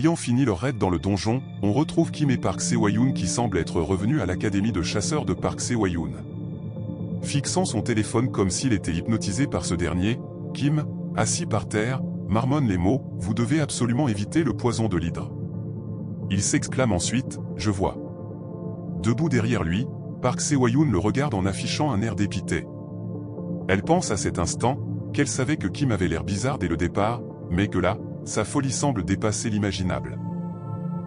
Ayant fini leur raid dans le donjon, on retrouve Kim et Park Se-hwa-yoon qui semblent être revenus à l'académie de chasseurs de Park Se-hwa-yoon. Fixant son téléphone comme s'il était hypnotisé par ce dernier, Kim, assis par terre, marmonne les mots « Vous devez absolument éviter le poison de l'hydre ». Il s'exclame ensuite « Je vois ». Debout derrière lui, Park Se-hwa-yoon le regarde en affichant un air dépité. Elle pense à cet instant qu'elle savait que Kim avait l'air bizarre dès le départ, mais que là, sa folie semble dépasser l'imaginable.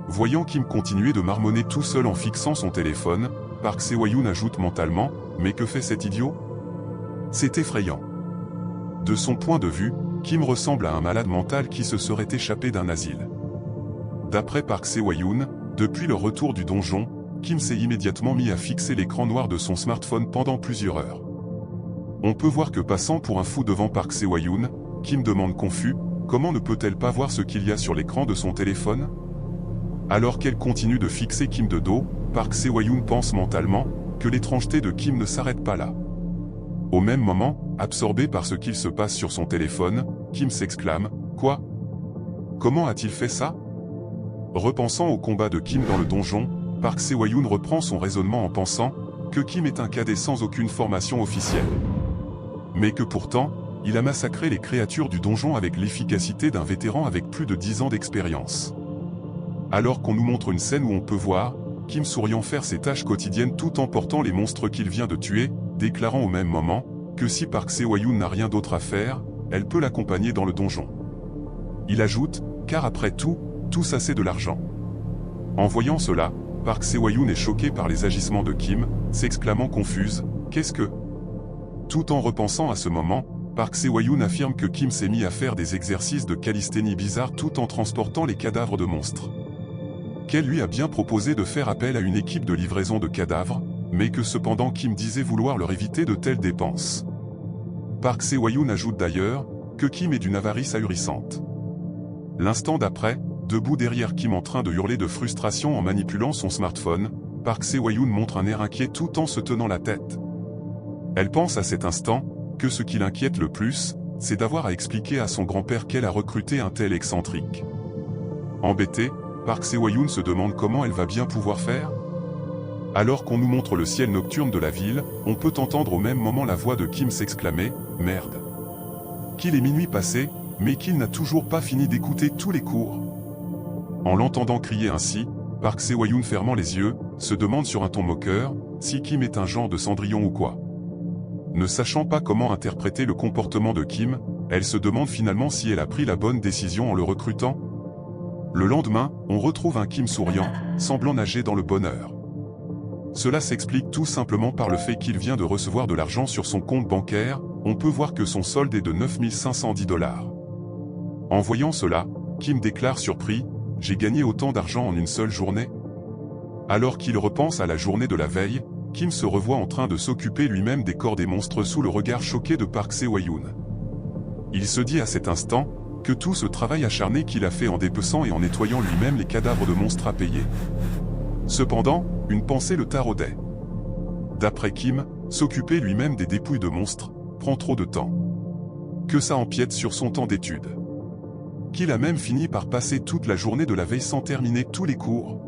Voyant Kim continuer de marmonner tout seul en fixant son téléphone, Park Se-hwa-yoon ajoute mentalement « Mais que fait cet idiot ?» C'est effrayant. De son point de vue, Kim ressemble à un malade mental qui se serait échappé d'un asile. D'après Park Se-hwa-yoon, depuis le retour du donjon, Kim s'est immédiatement mis à fixer l'écran noir de son smartphone pendant plusieurs heures. On peut voir que passant pour un fou devant Park Se-hwa-yoon, Kim demande confus « Comment ne peut-elle pas voir ce qu'il y a sur l'écran de son téléphone ?» Alors qu'elle continue de fixer Kim de dos, Park Se-hwa-yoon pense mentalement que l'étrangeté de Kim ne s'arrête pas là. Au même moment, absorbé par ce qu'il se passe sur son téléphone, Kim s'exclame « Quoi ? Comment a-t-il fait ça ?» Repensant au combat de Kim dans le donjon, Park Se-hwa-yoon reprend son raisonnement en pensant que Kim est un cadet sans aucune formation officielle. Mais que pourtant, il a massacré les créatures du donjon avec l'efficacité d'un vétéran avec plus de 10 ans d'expérience. Alors qu'on nous montre une scène où on peut voir Kim souriant faire ses tâches quotidiennes tout en portant les monstres qu'il vient de tuer, déclarant au même moment que si Park Se-hwa-yoon n'a rien d'autre à faire, elle peut l'accompagner dans le donjon. Il ajoute, car après tout ça c'est de l'argent. En voyant cela, Park Se-hwa-yoon est choqué par les agissements de Kim, s'exclamant confuse, « Qu'est-ce que ?» Tout en repensant à ce moment, Park Se-hwa-yoon affirme que Kim s'est mis à faire des exercices de calisthénie bizarres tout en transportant les cadavres de monstres. Qu'elle lui a bien proposé de faire appel à une équipe de livraison de cadavres, mais que cependant Kim disait vouloir leur éviter de telles dépenses. Park Se-hwa-yoon ajoute d'ailleurs que Kim est d'une avarice ahurissante. L'instant d'après, debout derrière Kim en train de hurler de frustration en manipulant son smartphone, Park Se-hwa-yoon montre un air inquiet tout en se tenant la tête. Elle pense à cet instant que ce qui l'inquiète le plus, c'est d'avoir à expliquer à son grand-père qu'elle a recruté un tel excentrique. Embêtée, Park Se-hwa-yoon se demande comment elle va bien pouvoir faire. Alors qu'on nous montre le ciel nocturne de la ville, on peut entendre au même moment la voix de Kim s'exclamer « Merde !» Qu'il est minuit passé, mais qu'il n'a toujours pas fini d'écouter tous les cours. En l'entendant crier ainsi, Park Se-hwa-yoon fermant les yeux, se demande sur un ton moqueur si Kim est un genre de Cendrillon ou quoi. Ne sachant pas comment interpréter le comportement de Kim, elle se demande finalement si elle a pris la bonne décision en le recrutant. Le lendemain, on retrouve un Kim souriant, semblant nager dans le bonheur. Cela s'explique tout simplement par le fait qu'il vient de recevoir de l'argent sur son compte bancaire, on peut voir que son solde est de 9 510 $. En voyant cela, Kim déclare surpris « J'ai gagné autant d'argent en une seule journée ?» Alors qu'il repense à la journée de la veille, Kim se revoit en train de s'occuper lui-même des corps des monstres sous le regard choqué de Park Se-hwa-yoon. Il se dit à cet instant que tout ce travail acharné qu'il a fait en dépeçant et en nettoyant lui-même les cadavres de monstres a payé. Cependant, une pensée le taraudait. D'après Kim, s'occuper lui-même des dépouilles de monstres prend trop de temps. Que ça empiète sur son temps d'étude. Qu'il a même fini par passer toute la journée de la veille sans terminer tous les cours.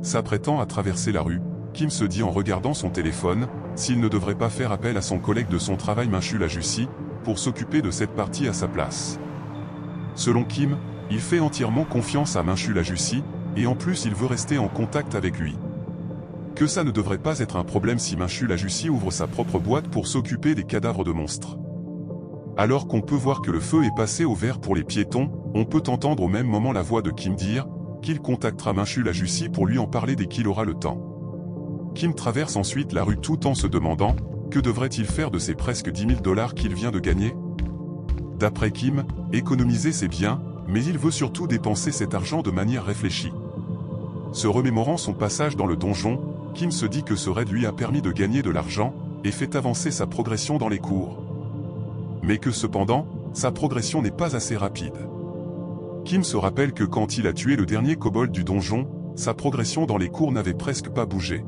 S'apprêtant à traverser la rue, Kim se dit en regardant son téléphone, s'il ne devrait pas faire appel à son collègue de son travail Minchul Ajussi, pour s'occuper de cette partie à sa place. Selon Kim, il fait entièrement confiance à Minchul Ajussi, et en plus il veut rester en contact avec lui. Que ça ne devrait pas être un problème si Minchul Ajussi ouvre sa propre boîte pour s'occuper des cadavres de monstres. Alors qu'on peut voir que le feu est passé au vert pour les piétons, on peut entendre au même moment la voix de Kim dire qu'il contactera Minchul Ajussi pour lui en parler dès qu'il aura le temps. Kim traverse ensuite la rue tout en se demandant que devrait-il faire de ces presque 10 000 $ qu'il vient de gagner. D'après Kim, économiser c'est bien, mais il veut surtout dépenser cet argent de manière réfléchie. Se remémorant son passage dans le donjon, Kim se dit que ce raid lui a permis de gagner de l'argent et fait avancer sa progression dans les cours. Mais que cependant, sa progression n'est pas assez rapide. Kim se rappelle que quand il a tué le dernier kobold du donjon, sa progression dans les cours n'avait presque pas bougé.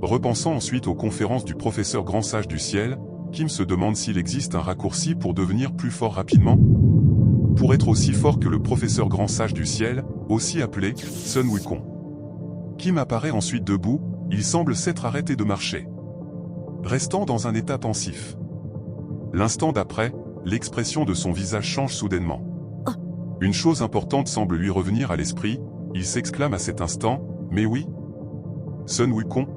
Repensant ensuite aux conférences du professeur Grand Sage du Ciel, Kim se demande s'il existe un raccourci pour devenir plus fort rapidement. pour être aussi fort que le professeur grand sage du ciel, aussi appelé Sun Wukong. Kim apparaît ensuite debout, il semble s'être arrêté de marcher, restant dans un état pensif. L'instant d'après, l'expression de son visage change soudainement. Une chose importante semble lui revenir à l'esprit, il s'exclame à cet instant, « Mais oui, Sun Wukong ?»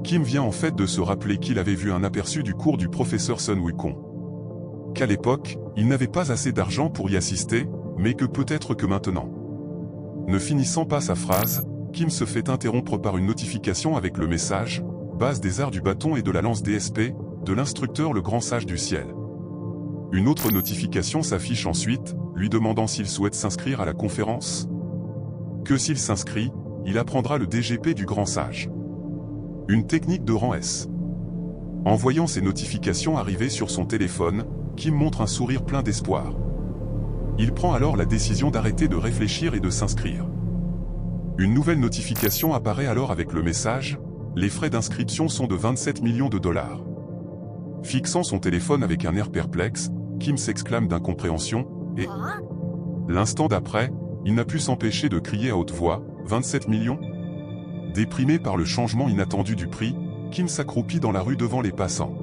Kim vient en fait de se rappeler qu'il avait vu un aperçu du cours du professeur Sun Wukong. Qu'à l'époque, il n'avait pas assez d'argent pour y assister, mais que peut-être que maintenant. Ne finissant pas sa phrase, Kim se fait interrompre par une notification avec le message « Base des arts du bâton et de la lance DSP » de l'instructeur le grand sage du ciel. Une autre notification s'affiche ensuite, lui demandant s'il souhaite s'inscrire à la conférence. Que s'il s'inscrit, il apprendra le DGP du grand sage. Une technique de rang S. En voyant ces notifications arriver sur son téléphone, Kim montre un sourire plein d'espoir. Il prend alors la décision d'arrêter de réfléchir et de s'inscrire. Une nouvelle notification apparaît alors avec le message « Les frais d'inscription sont de 27 millions de dollars ». Fixant son téléphone avec un air perplexe, Kim s'exclame d'incompréhension et... L'instant d'après, il n'a pu s'empêcher de crier à haute voix « 27 millions ?» Déprimé par le changement inattendu du prix, Kim s'accroupit dans la rue devant les passants.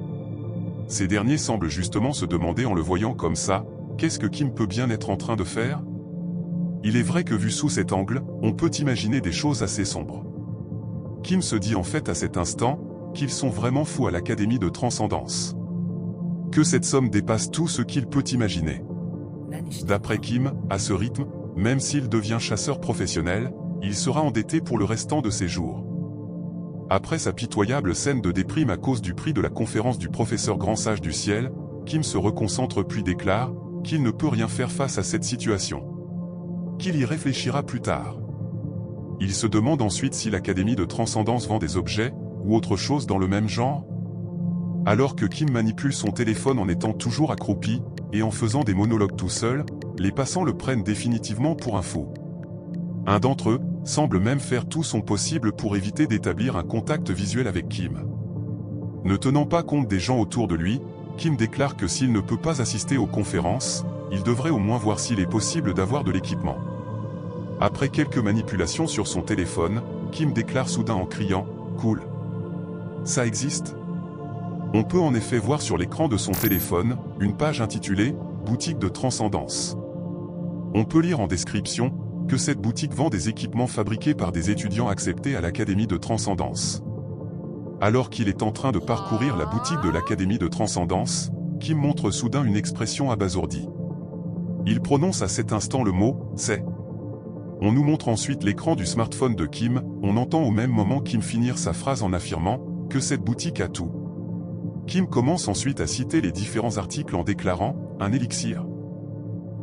Ces derniers semblent justement se demander en le voyant comme ça, qu'est-ce que Kim peut bien être en train de faire? Il est vrai que vu sous cet angle, on peut imaginer des choses assez sombres. Kim se dit en fait à cet instant, qu'ils sont vraiment fous à l'Académie de Transcendance. Que cette somme dépasse tout ce qu'il peut imaginer. D'après Kim, à ce rythme, même s'il devient chasseur professionnel, il sera endetté pour le restant de ses jours. Après sa pitoyable scène de déprime à cause du prix de la conférence du professeur grand sage du ciel, Kim se reconcentre puis déclare qu'il ne peut rien faire face à cette situation. Qu'il y réfléchira plus tard. Il se demande ensuite si l'Académie de Transcendance vend des objets, ou autre chose dans le même genre. Alors que Kim manipule son téléphone en étant toujours accroupi, et en faisant des monologues tout seul, les passants le prennent définitivement pour un fou. Un d'entre eux semble même faire tout son possible pour éviter d'établir un contact visuel avec Kim. Ne tenant pas compte des gens autour de lui, Kim déclare que s'il ne peut pas assister aux conférences, il devrait au moins voir s'il est possible d'avoir de l'équipement. Après quelques manipulations sur son téléphone, Kim déclare soudain en criant « Cool ! Ça existe ?» On peut en effet voir sur l'écran de son téléphone, une page intitulée « Boutique de Transcendance ». On peut lire en description que cette boutique vend des équipements fabriqués par des étudiants acceptés à l'Académie de Transcendance. Alors qu'il est en train de parcourir la boutique de l'Académie de Transcendance, Kim montre soudain une expression abasourdie. Il prononce à cet instant le mot « c'est ». On nous montre ensuite l'écran du smartphone de Kim, on entend au même moment Kim finir sa phrase en affirmant que cette boutique a tout. Kim commence ensuite à citer les différents articles en déclarant « un élixir »,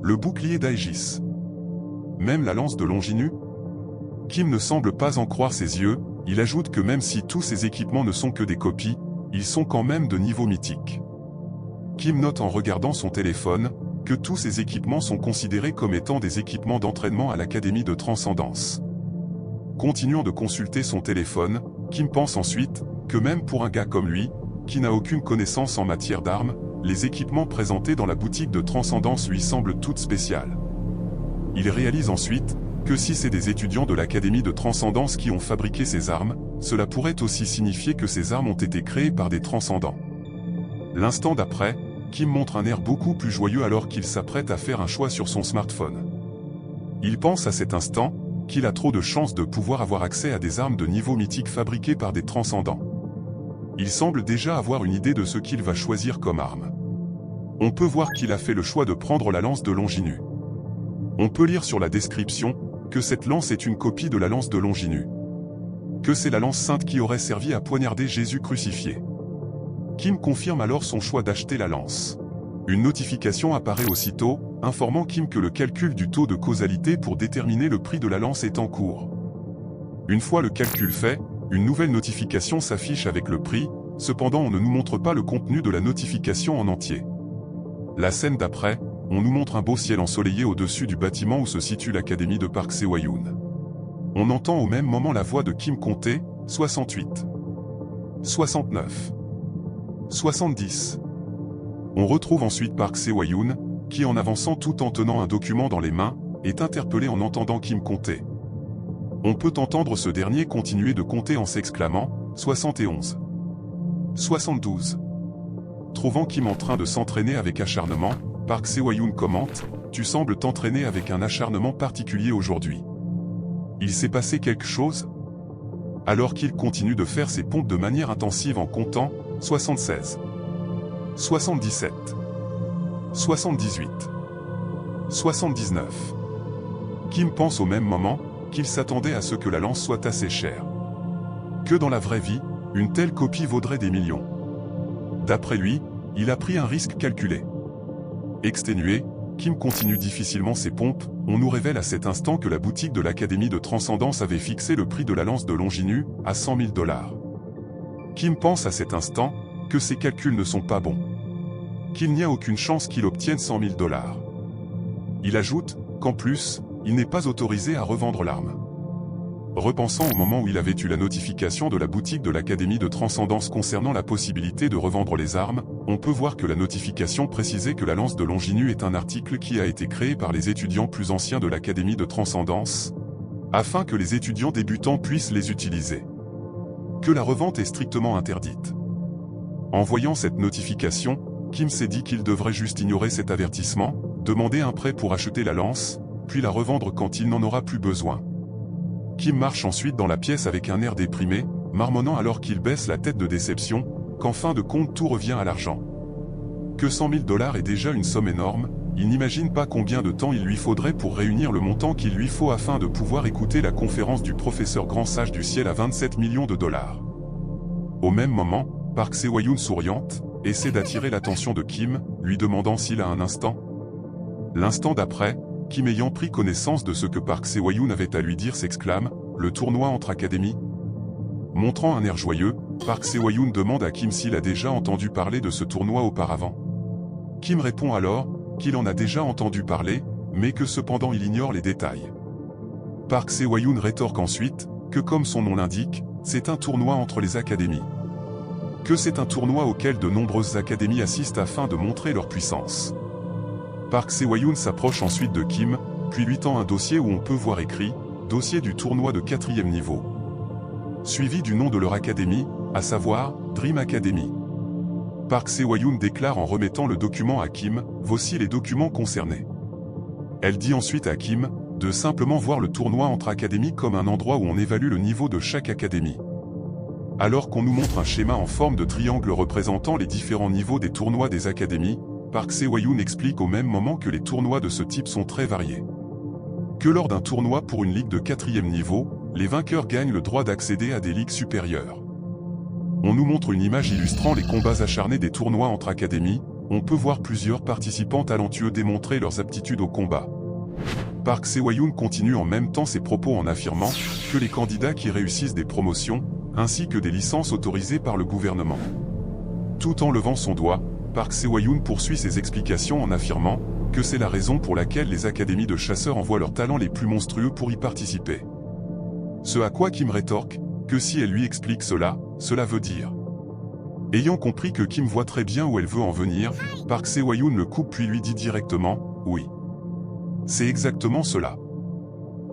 le bouclier d'Aegis, même la lance de Longinu. Kim ne semble pas en croire ses yeux, il ajoute que même si tous ces équipements ne sont que des copies, ils sont quand même de niveau mythique. Kim note en regardant son téléphone que tous ces équipements sont considérés comme étant des équipements d'entraînement à l'Académie de Transcendance. Continuant de consulter son téléphone, Kim pense ensuite que même pour un gars comme lui, qui n'a aucune connaissance en matière d'armes, les équipements présentés dans la boutique de Transcendance lui semblent toutes spéciales. Il réalise ensuite que si c'est des étudiants de l'Académie de Transcendance qui ont fabriqué ces armes, cela pourrait aussi signifier que ces armes ont été créées par des transcendants. L'instant d'après, Kim montre un air beaucoup plus joyeux alors qu'il s'apprête à faire un choix sur son smartphone. Il pense à cet instant qu'il a trop de chances de pouvoir avoir accès à des armes de niveau mythique fabriquées par des transcendants. Il semble déjà avoir une idée de ce qu'il va choisir comme arme. On peut voir qu'il a fait le choix de prendre la lance de Longinu. On peut lire sur la description que cette lance est une copie de la lance de Longinu. Que c'est la lance sainte qui aurait servi à poignarder Jésus crucifié. Kim confirme alors son choix d'acheter la lance. Une notification apparaît aussitôt, informant Kim que le calcul du taux de causalité pour déterminer le prix de la lance est en cours. Une fois le calcul fait, une nouvelle notification s'affiche avec le prix, cependant on ne nous montre pas le contenu de la notification en entier. La scène d'après, on nous montre un beau ciel ensoleillé au-dessus du bâtiment où se situe l'Académie de Park Se-hwa-yoon. On entend au même moment la voix de Kim compter, 68, 69, 70. On retrouve ensuite Park Se-hwa-yoon, qui en avançant tout en tenant un document dans les mains, est interpellé en entendant Kim compter. On peut entendre ce dernier continuer de compter en s'exclamant « 71. 72. » Trouvant Kim en train de s'entraîner avec acharnement, Park Se-hwa-yoon commente « Tu sembles t'entraîner avec un acharnement particulier aujourd'hui. Il s'est passé quelque chose ?» Alors qu'il continue de faire ses pompes de manière intensive en comptant « 76. 77. 78. 79. » Kim pense au même moment qu'il s'attendait à ce que la lance soit assez chère. Que dans la vraie vie, une telle copie vaudrait des millions. D'après lui, il a pris un risque calculé. Exténué, Kim continue difficilement ses pompes. On nous révèle à cet instant que la boutique de l'Académie de Transcendance avait fixé le prix de la lance de Longinu à 100 000 $. Kim pense à cet instant que ses calculs ne sont pas bons. Qu'il n'y a aucune chance qu'il obtienne 100 000 $. Il ajoute qu'en plus, il n'est pas autorisé à revendre l'arme. Repensant au moment où il avait eu la notification de la boutique de l'Académie de Transcendance concernant la possibilité de revendre les armes, on peut voir que la notification précisait que la lance de Longinu est un article qui a été créé par les étudiants plus anciens de l'Académie de Transcendance, afin que les étudiants débutants puissent les utiliser. Que la revente est strictement interdite. En voyant cette notification, Kim s'est dit qu'il devrait juste ignorer cet avertissement, demander un prêt pour acheter la lance, puis la revendre quand il n'en aura plus besoin. Kim marche ensuite dans la pièce avec un air déprimé, marmonnant alors qu'il baisse la tête de déception, qu'en fin de compte tout revient à l'argent. Que 100 000 $ est déjà une somme énorme, il n'imagine pas combien de temps il lui faudrait pour réunir le montant qu'il lui faut afin de pouvoir écouter la conférence du professeur grand sage du ciel à 27 millions de $. Au même moment, Park Se-hwa-yoon souriante, essaie d'attirer l'attention de Kim, lui demandant s'il a un instant. L'instant d'après, Kim ayant pris connaissance de ce que Park Se-hwa-yoon avait à lui dire s'exclame « Le tournoi entre académies ?» Montrant un air joyeux, Park Se-hwa-yoon demande à Kim s'il a déjà entendu parler de ce tournoi auparavant. Kim répond alors qu'il en a déjà entendu parler, mais que cependant il ignore les détails. Park Se-hwa-yoon rétorque ensuite que comme son nom l'indique, c'est un tournoi entre les académies. Que c'est un tournoi auquel de nombreuses académies assistent afin de montrer leur puissance. Park Se-hwa-yoon s'approche ensuite de Kim, puis lui tend un dossier où on peut voir écrit « Dossier du tournoi de 4e niveau », suivi du nom de leur académie, à savoir « Dream Academy ». Park Se-hwa-yoon déclare en remettant le document à Kim « Voici les documents concernés ». Elle dit ensuite à Kim de simplement voir le tournoi entre académies comme un endroit où on évalue le niveau de chaque académie. Alors qu'on nous montre un schéma en forme de triangle représentant les différents niveaux des tournois des académies, Park Se-hwa-yoon explique au même moment que les tournois de ce type sont très variés. Que lors d'un tournoi pour une ligue de 4e niveau, les vainqueurs gagnent le droit d'accéder à des ligues supérieures. On nous montre une image illustrant les combats acharnés des tournois entre académies, on peut voir plusieurs participants talentueux démontrer leurs aptitudes au combat. Park Se-hwa-yoon continue en même temps ses propos en affirmant que les candidats qui réussissent des promotions, ainsi que des licences autorisées par le gouvernement. Tout en levant son doigt, Park Se-hwa-yoon poursuit ses explications en affirmant que c'est la raison pour laquelle les académies de chasseurs envoient leurs talents les plus monstrueux pour y participer. Ce à quoi Kim rétorque que si elle lui explique cela, cela veut dire. Ayant compris que Kim voit très bien où elle veut en venir, Park Se-hwa-yoon le coupe puis lui dit directement « Oui. C'est exactement cela. »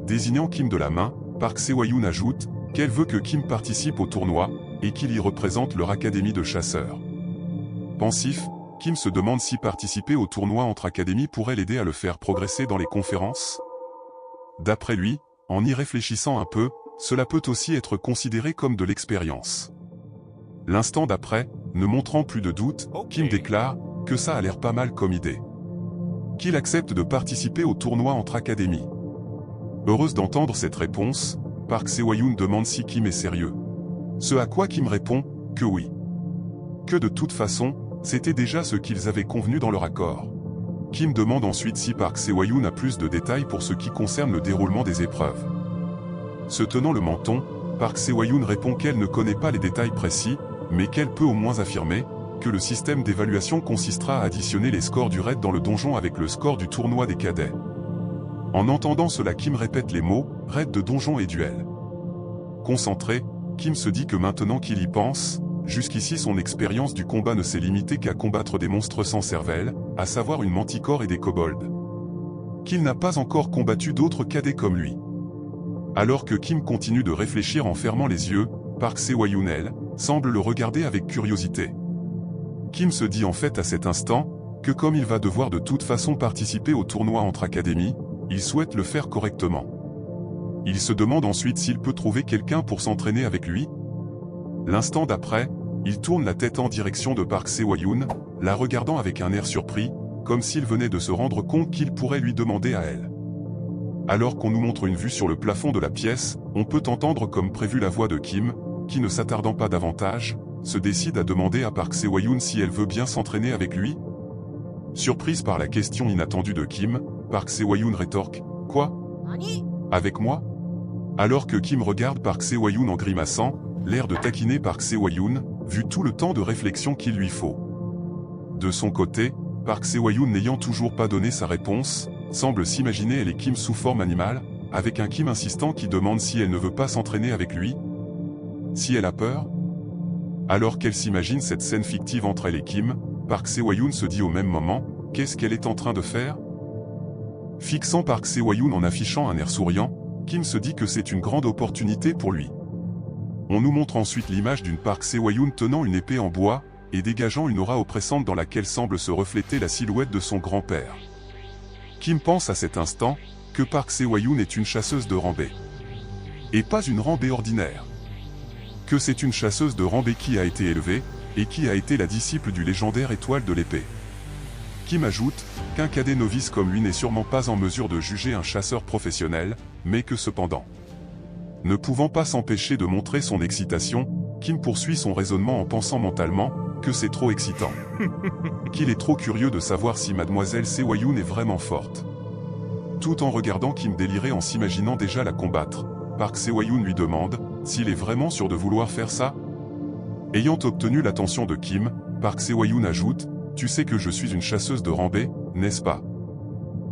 Désignant Kim de la main, Park Se-hwa-yoon ajoute qu'elle veut que Kim participe au tournoi et qu'il y représente leur académie de chasseurs. Pensif, Kim se demande si participer au tournoi entre académies pourrait l'aider à le faire progresser dans les conférences. D'après lui, en y réfléchissant un peu, cela peut aussi être considéré comme de l'expérience. L'instant d'après, ne montrant plus de doute, Kim déclare que ça a l'air pas mal comme idée. Qu'il accepte de participer au tournoi entre académies. Heureuse d'entendre cette réponse, Park Se-hwa-yoon demande si Kim est sérieux. Ce à quoi Kim répond que oui. Que de toute façon, c'était déjà ce qu'ils avaient convenu dans leur accord. Kim demande ensuite si Park Se-hwa-yoon a plus de détails pour ce qui concerne le déroulement des épreuves. Se tenant le menton, Park Se-hwa-yoon répond qu'elle ne connaît pas les détails précis, mais qu'elle peut au moins affirmer que le système d'évaluation consistera à additionner les scores du raid dans le donjon avec le score du tournoi des cadets. En entendant cela, Kim répète les mots « raid de donjon et duel ». Concentré, Kim se dit que maintenant qu'il y pense, jusqu'ici son expérience du combat ne s'est limitée qu'à combattre des monstres sans cervelle, à savoir une manticore et des kobolds. Qu'il n'a pas encore combattu d'autres cadets comme lui. Alors que Kim continue de réfléchir en fermant les yeux, Park Se-hwa-yoon, elle, semble le regarder avec curiosité. Kim se dit en fait à cet instant, que comme il va devoir de toute façon participer au tournoi entre académies, il souhaite le faire correctement. Il se demande ensuite s'il peut trouver quelqu'un pour s'entraîner avec lui. L'instant d'après, il tourne la tête en direction de Park Se-hwa-yoon, la regardant avec un air surpris, comme s'il venait de se rendre compte qu'il pourrait lui demander à elle. Alors qu'on nous montre une vue sur le plafond de la pièce, on peut entendre comme prévu la voix de Kim, qui ne s'attardant pas davantage, se décide à demander à Park Se-hwa-yoon si elle veut bien s'entraîner avec lui. Surprise par la question inattendue de Kim, Park Se-hwa-yoon rétorque « Quoi ? Avec moi ?» Alors que Kim regarde Park Se-hwa-yoon en grimaçant, l'air de taquiner Park Se-hwa-yoon, vu tout le temps de réflexion qu'il lui faut. De son côté, Park Se-hwa-yoon n'ayant toujours pas donné sa réponse, semble s'imaginer elle et Kim sous forme animale, avec un Kim insistant qui demande si elle ne veut pas s'entraîner avec lui. Si elle a peur? Alors qu'elle s'imagine cette scène fictive entre elle et Kim, Park Se-hwa-yoon se dit au même moment, qu'est-ce qu'elle est en train de faire? Fixant Park Se-hwa-yoon en affichant un air souriant, Kim se dit que c'est une grande opportunité pour lui. On nous montre ensuite l'image d'une Park Se-hwa-yoon tenant une épée en bois, et dégageant une aura oppressante dans laquelle semble se refléter la silhouette de son grand-père. Kim pense à cet instant, que Park Se-hwa-yoon est une chasseuse de rambé. Et pas une rambé ordinaire. Que c'est une chasseuse de rambé qui a été élevée, et qui a été la disciple du légendaire étoile de l'épée. Kim ajoute, qu'un cadet novice comme lui n'est sûrement pas en mesure de juger un chasseur professionnel, mais que cependant, ne pouvant pas s'empêcher de montrer son excitation, Kim poursuit son raisonnement en pensant mentalement, que c'est trop excitant. Qu'il est trop curieux de savoir si Mademoiselle Se-hwa-yoon est vraiment forte. Tout en regardant Kim délirer en s'imaginant déjà la combattre, Park Se-hwa-yoon lui demande, s'il est vraiment sûr de vouloir faire ça? Ayant obtenu l'attention de Kim, Park Se-hwa-yoon ajoute, tu sais que je suis une chasseuse de rambé, n'est-ce pas?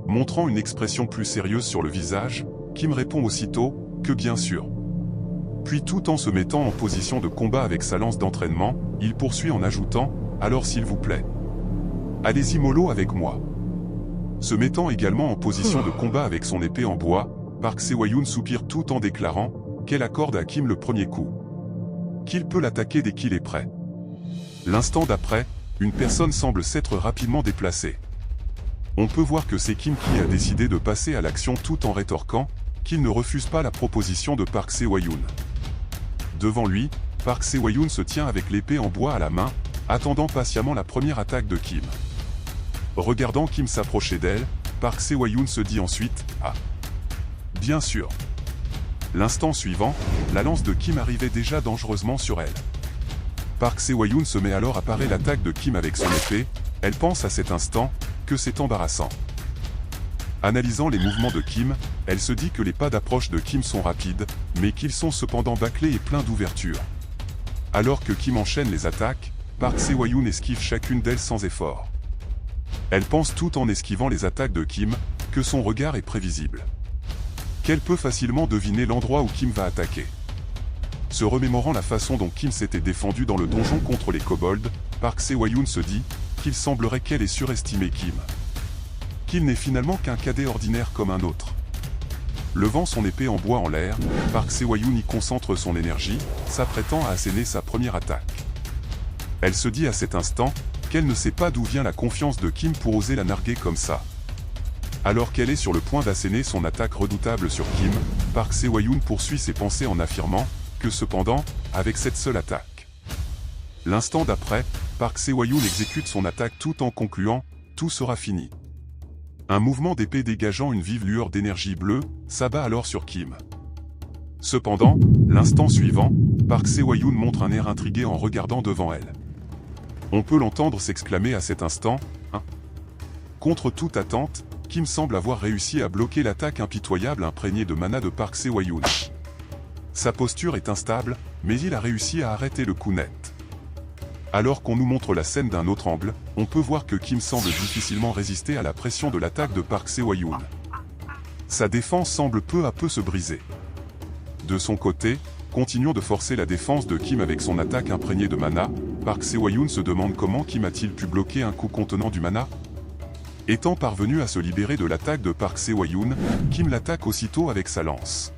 Montrant une expression plus sérieuse sur le visage, Kim répond aussitôt, que bien sûr. Puis tout en se mettant en position de combat avec sa lance d'entraînement, il poursuit en ajoutant, alors s'il vous plaît, allez-y mollo avec moi. Se mettant également en position de combat avec son épée en bois, Park Se-hwa-yoon soupire tout en déclarant, qu'elle accorde à Kim le premier coup. Qu'il peut l'attaquer dès qu'il est prêt. L'instant d'après, une personne semble s'être rapidement déplacée. On peut voir que c'est Kim qui a décidé de passer à l'action tout en rétorquant, qu'il ne refuse pas la proposition de Park Se-hwa-yoon. Devant lui, Park Se-hwa-yoon se tient avec l'épée en bois à la main, attendant patiemment la première attaque de Kim. Regardant Kim s'approcher d'elle, Park Se-hwa-yoon se dit ensuite « Ah !» Bien sûr. L'instant suivant, la lance de Kim arrivait déjà dangereusement sur elle. Park Se-hwa-yoon se met alors à parer l'attaque de Kim avec son épée, elle pense à cet instant, que c'est embarrassant. Analysant les mouvements de Kim, elle se dit que les pas d'approche de Kim sont rapides, mais qu'ils sont cependant bâclés et pleins d'ouverture. Alors que Kim enchaîne les attaques, Park Se-hwa-yoon esquive chacune d'elles sans effort. Elle pense tout en esquivant les attaques de Kim, que son regard est prévisible. Qu'elle peut facilement deviner l'endroit où Kim va attaquer. Se remémorant la façon dont Kim s'était défendue dans le donjon contre les kobolds, Park Se-hwa-yoon se dit qu'il semblerait qu'elle ait surestimé Kim. Qu'il n'est finalement qu'un cadet ordinaire comme un autre. Levant son épée en bois en l'air, Park Se-hwa-yoon y concentre son énergie, s'apprêtant à asséner sa première attaque. Elle se dit à cet instant qu'elle ne sait pas d'où vient la confiance de Kim pour oser la narguer comme ça. Alors qu'elle est sur le point d'asséner son attaque redoutable sur Kim, Park Se-hwa-yoon poursuit ses pensées en affirmant que cependant, avec cette seule attaque. L'instant d'après, Park Se-hwa-yoon exécute son attaque tout en concluant « Tout sera fini ». Un mouvement d'épée dégageant une vive lueur d'énergie bleue s'abat alors sur Kim. Cependant, l'instant suivant, Park Se-hwa-yoon montre un air intrigué en regardant devant elle. On peut l'entendre s'exclamer à cet instant « Hein ?» Contre toute attente, Kim semble avoir réussi à bloquer l'attaque impitoyable imprégnée de mana de Park Se-hwa-yoon. Sa posture est instable, mais il a réussi à arrêter le coup net. Alors qu'on nous montre la scène d'un autre angle, on peut voir que Kim semble difficilement résister à la pression de l'attaque de Park Se-hwa-yoon. Sa défense semble peu à peu se briser. De son côté, continuant de forcer la défense de Kim avec son attaque imprégnée de mana, Park Se-hwa-yoon se demande comment Kim a-t-il pu bloquer un coup contenant du mana. Étant parvenu à se libérer de l'attaque de Park Se-hwa-yoon, Kim l'attaque aussitôt avec sa lance.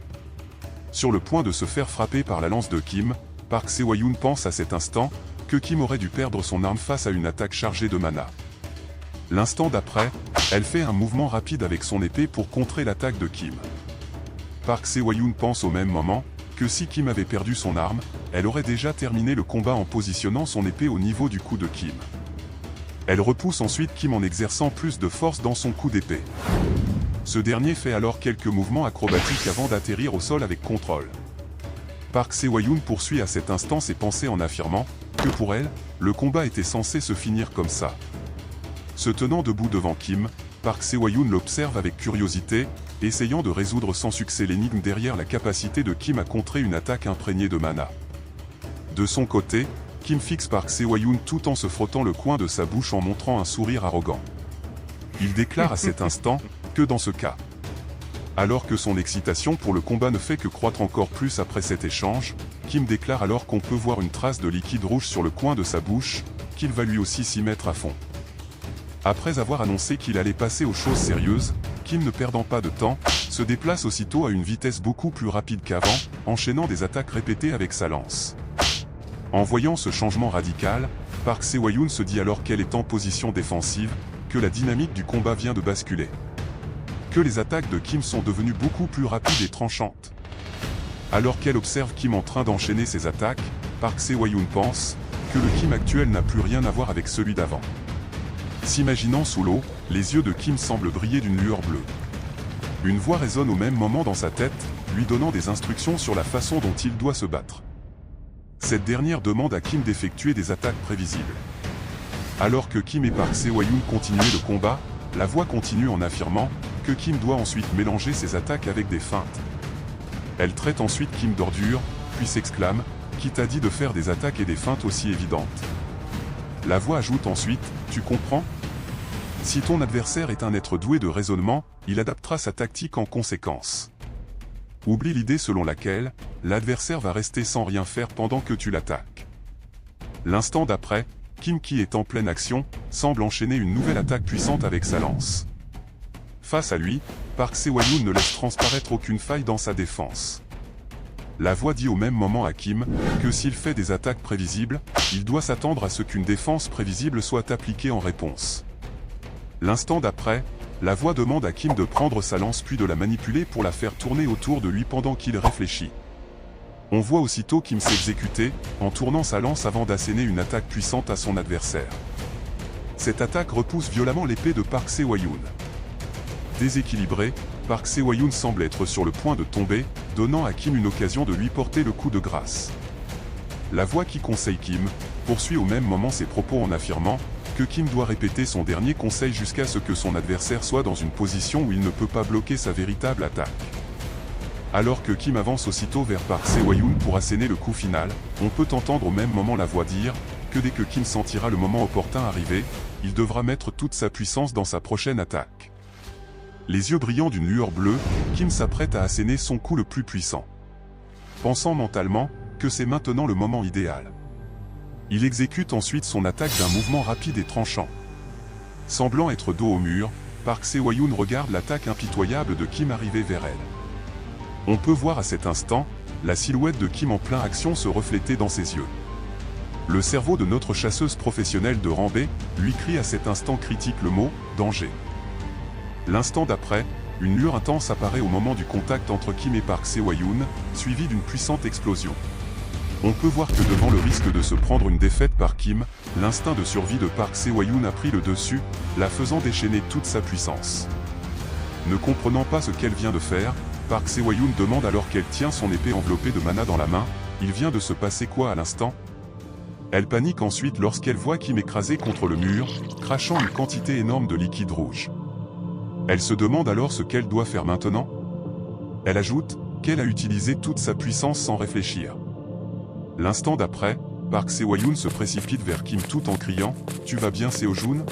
Sur le point de se faire frapper par la lance de Kim, Park Se-hwa-yoon pense à cet instant que Kim aurait dû perdre son arme face à une attaque chargée de mana. L'instant d'après, elle fait un mouvement rapide avec son épée pour contrer l'attaque de Kim. Park Se-hwa-yoon pense au même moment que si Kim avait perdu son arme, elle aurait déjà terminé le combat en positionnant son épée au niveau du cou de Kim. Elle repousse ensuite Kim en exerçant plus de force dans son coup d'épée. Ce dernier fait alors quelques mouvements acrobatiques avant d'atterrir au sol avec contrôle. Park Se-hwa-yoon poursuit à cet instant ses pensées en affirmant que pour elle, le combat était censé se finir comme ça. Se tenant debout devant Kim, Park Se-hwa-yoon l'observe avec curiosité, essayant de résoudre sans succès l'énigme derrière la capacité de Kim à contrer une attaque imprégnée de mana. De son côté, Kim fixe Park Se-hwa-yoon tout en se frottant le coin de sa bouche en montrant un sourire arrogant. Il déclare à cet instant que dans ce cas, alors que son excitation pour le combat ne fait que croître encore plus après cet échange, Kim déclare alors qu'on peut voir une trace de liquide rouge sur le coin de sa bouche, qu'il va lui aussi s'y mettre à fond. Après avoir annoncé qu'il allait passer aux choses sérieuses, Kim, ne perdant pas de temps, se déplace aussitôt à une vitesse beaucoup plus rapide qu'avant, enchaînant des attaques répétées avec sa lance. En voyant ce changement radical, Park Se-hwa-yoon se dit alors qu'elle est en position défensive, que la dynamique du combat vient de basculer. Que les attaques de Kim sont devenues beaucoup plus rapides et tranchantes. Alors qu'elle observe Kim en train d'enchaîner ses attaques, Park Se-hwa-yoon pense que le Kim actuel n'a plus rien à voir avec celui d'avant. S'imaginant sous l'eau, les yeux de Kim semblent briller d'une lueur bleue. Une voix résonne au même moment dans sa tête, lui donnant des instructions sur la façon dont il doit se battre. Cette dernière demande à Kim d'effectuer des attaques prévisibles. Alors que Kim et Park Se-hwa-yoon continuaient le combat, la voix continue en affirmant que Kim doit ensuite mélanger ses attaques avec des feintes. Elle traite ensuite Kim d'ordure, puis s'exclame « Qui t'a dit de faire des attaques et des feintes aussi évidentes ?» La voix ajoute ensuite « Tu comprends ? Si ton adversaire est un être doué de raisonnement, il adaptera sa tactique en conséquence. Oublie l'idée selon laquelle l'adversaire va rester sans rien faire pendant que tu l'attaques. » L'instant d'après, Kim, qui est en pleine action, semble enchaîner une nouvelle attaque puissante avec sa lance. Face à lui, Park Se-hwa-yoon ne laisse transparaître aucune faille dans sa défense. La voix dit au même moment à Kim que s'il fait des attaques prévisibles, il doit s'attendre à ce qu'une défense prévisible soit appliquée en réponse. L'instant d'après, la voix demande à Kim de prendre sa lance puis de la manipuler pour la faire tourner autour de lui pendant qu'il réfléchit. On voit aussitôt Kim s'exécuter, en tournant sa lance avant d'asséner une attaque puissante à son adversaire. Cette attaque repousse violemment l'épée de Park Se-hwa-yoon. Déséquilibré, Park Se-hwa-yoon semble être sur le point de tomber, donnant à Kim une occasion de lui porter le coup de grâce. La voix qui conseille Kim poursuit au même moment ses propos en affirmant que Kim doit répéter son dernier conseil jusqu'à ce que son adversaire soit dans une position où il ne peut pas bloquer sa véritable attaque. Alors que Kim avance aussitôt vers Park Se-hwa-yoon pour asséner le coup final, on peut entendre au même moment la voix dire que dès que Kim sentira le moment opportun arriver, il devra mettre toute sa puissance dans sa prochaine attaque. Les yeux brillants d'une lueur bleue, Kim s'apprête à asséner son coup le plus puissant. Pensant mentalement que c'est maintenant le moment idéal. Il exécute ensuite son attaque d'un mouvement rapide et tranchant. Semblant être dos au mur, Park Se-hwa-yoon regarde l'attaque impitoyable de Kim arriver vers elle. On peut voir à cet instant la silhouette de Kim en plein action se refléter dans ses yeux. Le cerveau de notre chasseuse professionnelle de rang B lui crie à cet instant critique le mot « danger ». L'instant d'après, une lueur intense apparaît au moment du contact entre Kim et Park Se-hwa-yoon, suivie d'une puissante explosion. On peut voir que devant le risque de se prendre une défaite par Kim, l'instinct de survie de Park Se-hwa-yoon a pris le dessus, la faisant déchaîner toute sa puissance. Ne comprenant pas ce qu'elle vient de faire, Park Se-hwa-yoon demande alors qu'elle tient son épée enveloppée de mana dans la main. Il vient de se passer quoi à l'instant? Elle panique ensuite lorsqu'elle voit Kim écrasé contre le mur, crachant une quantité énorme de liquide rouge. Elle se demande alors ce qu'elle doit faire maintenant. Elle ajoute qu'elle a utilisé toute sa puissance sans réfléchir. L'instant d'après, Park Se-hwa-yoon se précipite vers Kim tout en criant « Tu vas bien Seo-joon ?»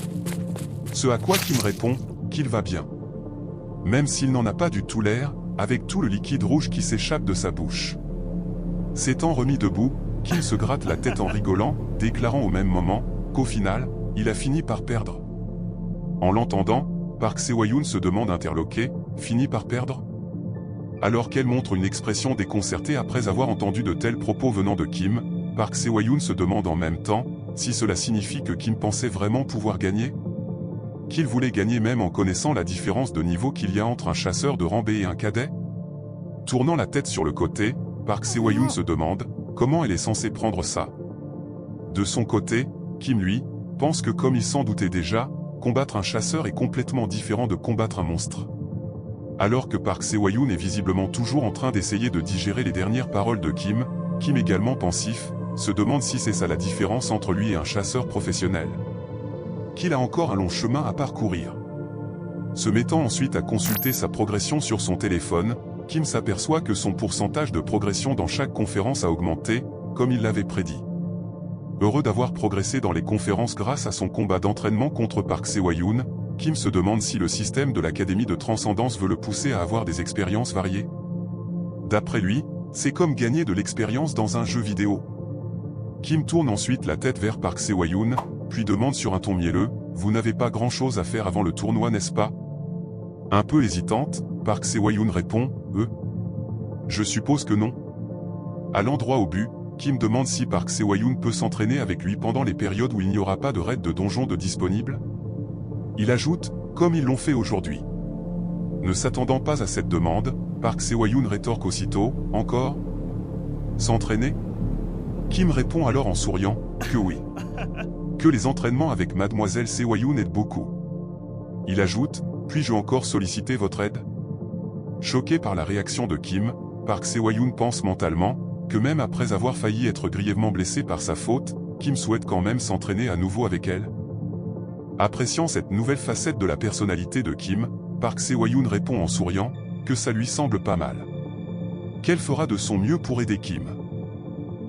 Ce à quoi Kim répond qu'il va bien. Même s'il n'en a pas du tout l'air, avec tout le liquide rouge qui s'échappe de sa bouche. S'étant remis debout, Kim se gratte la tête en rigolant, déclarant au même moment qu'au final, il a fini par perdre. En l'entendant, Park Seo-yoon se demande interloqué, finit par perdre? Alors qu'elle montre une expression déconcertée après avoir entendu de tels propos venant de Kim, Park Seo-yoon se demande en même temps si cela signifie que Kim pensait vraiment pouvoir gagner? Qu'il voulait gagner même en connaissant la différence de niveau qu'il y a entre un chasseur de rang B et un cadet? Tournant la tête sur le côté, Park Seo-yoon se demande comment elle est censée prendre ça. De son côté, Kim lui, pense que comme il s'en doutait déjà, combattre un chasseur est complètement différent de combattre un monstre. Alors que Park Seo-yoon est visiblement toujours en train d'essayer de digérer les dernières paroles de Kim, Kim également pensif, se demande si c'est ça la différence entre lui et un chasseur professionnel. Qu'il a encore un long chemin à parcourir. Se mettant ensuite à consulter sa progression sur son téléphone, Kim s'aperçoit que son pourcentage de progression dans chaque conférence a augmenté, comme il l'avait prédit. Heureux d'avoir progressé dans les conférences grâce à son combat d'entraînement contre Park Seo-yoon, Kim se demande si le système de l'Académie de Transcendance veut le pousser à avoir des expériences variées. D'après lui, c'est comme gagner de l'expérience dans un jeu vidéo. Kim tourne ensuite la tête vers Park Seo-yoon, puis demande sur un ton mielleux, « Vous n'avez pas grand-chose à faire avant le tournoi, n'est-ce pas ?» Un peu hésitante, Park Seo-yoon répond, « Je suppose que non. » À l'endroit au but, Kim demande si Park Seo-yoon peut s'entraîner avec lui pendant les périodes où il n'y aura pas de raid de donjon de disponible. Il ajoute, comme ils l'ont fait aujourd'hui. Ne s'attendant pas à cette demande, Park Seo-yoon rétorque aussitôt, encore? S'entraîner? Kim répond alors en souriant, que oui. Que les entraînements avec Mademoiselle Seo-yoon aident beaucoup. Il ajoute, puis-je encore solliciter votre aide? Choqué par la réaction de Kim, Park Seo-yoon pense mentalement, que même après avoir failli être grièvement blessé par sa faute, Kim souhaite quand même s'entraîner à nouveau avec elle. Appréciant cette nouvelle facette de la personnalité de Kim, Park Seo-yoon répond en souriant, que ça lui semble pas mal. Qu'elle fera de son mieux pour aider Kim.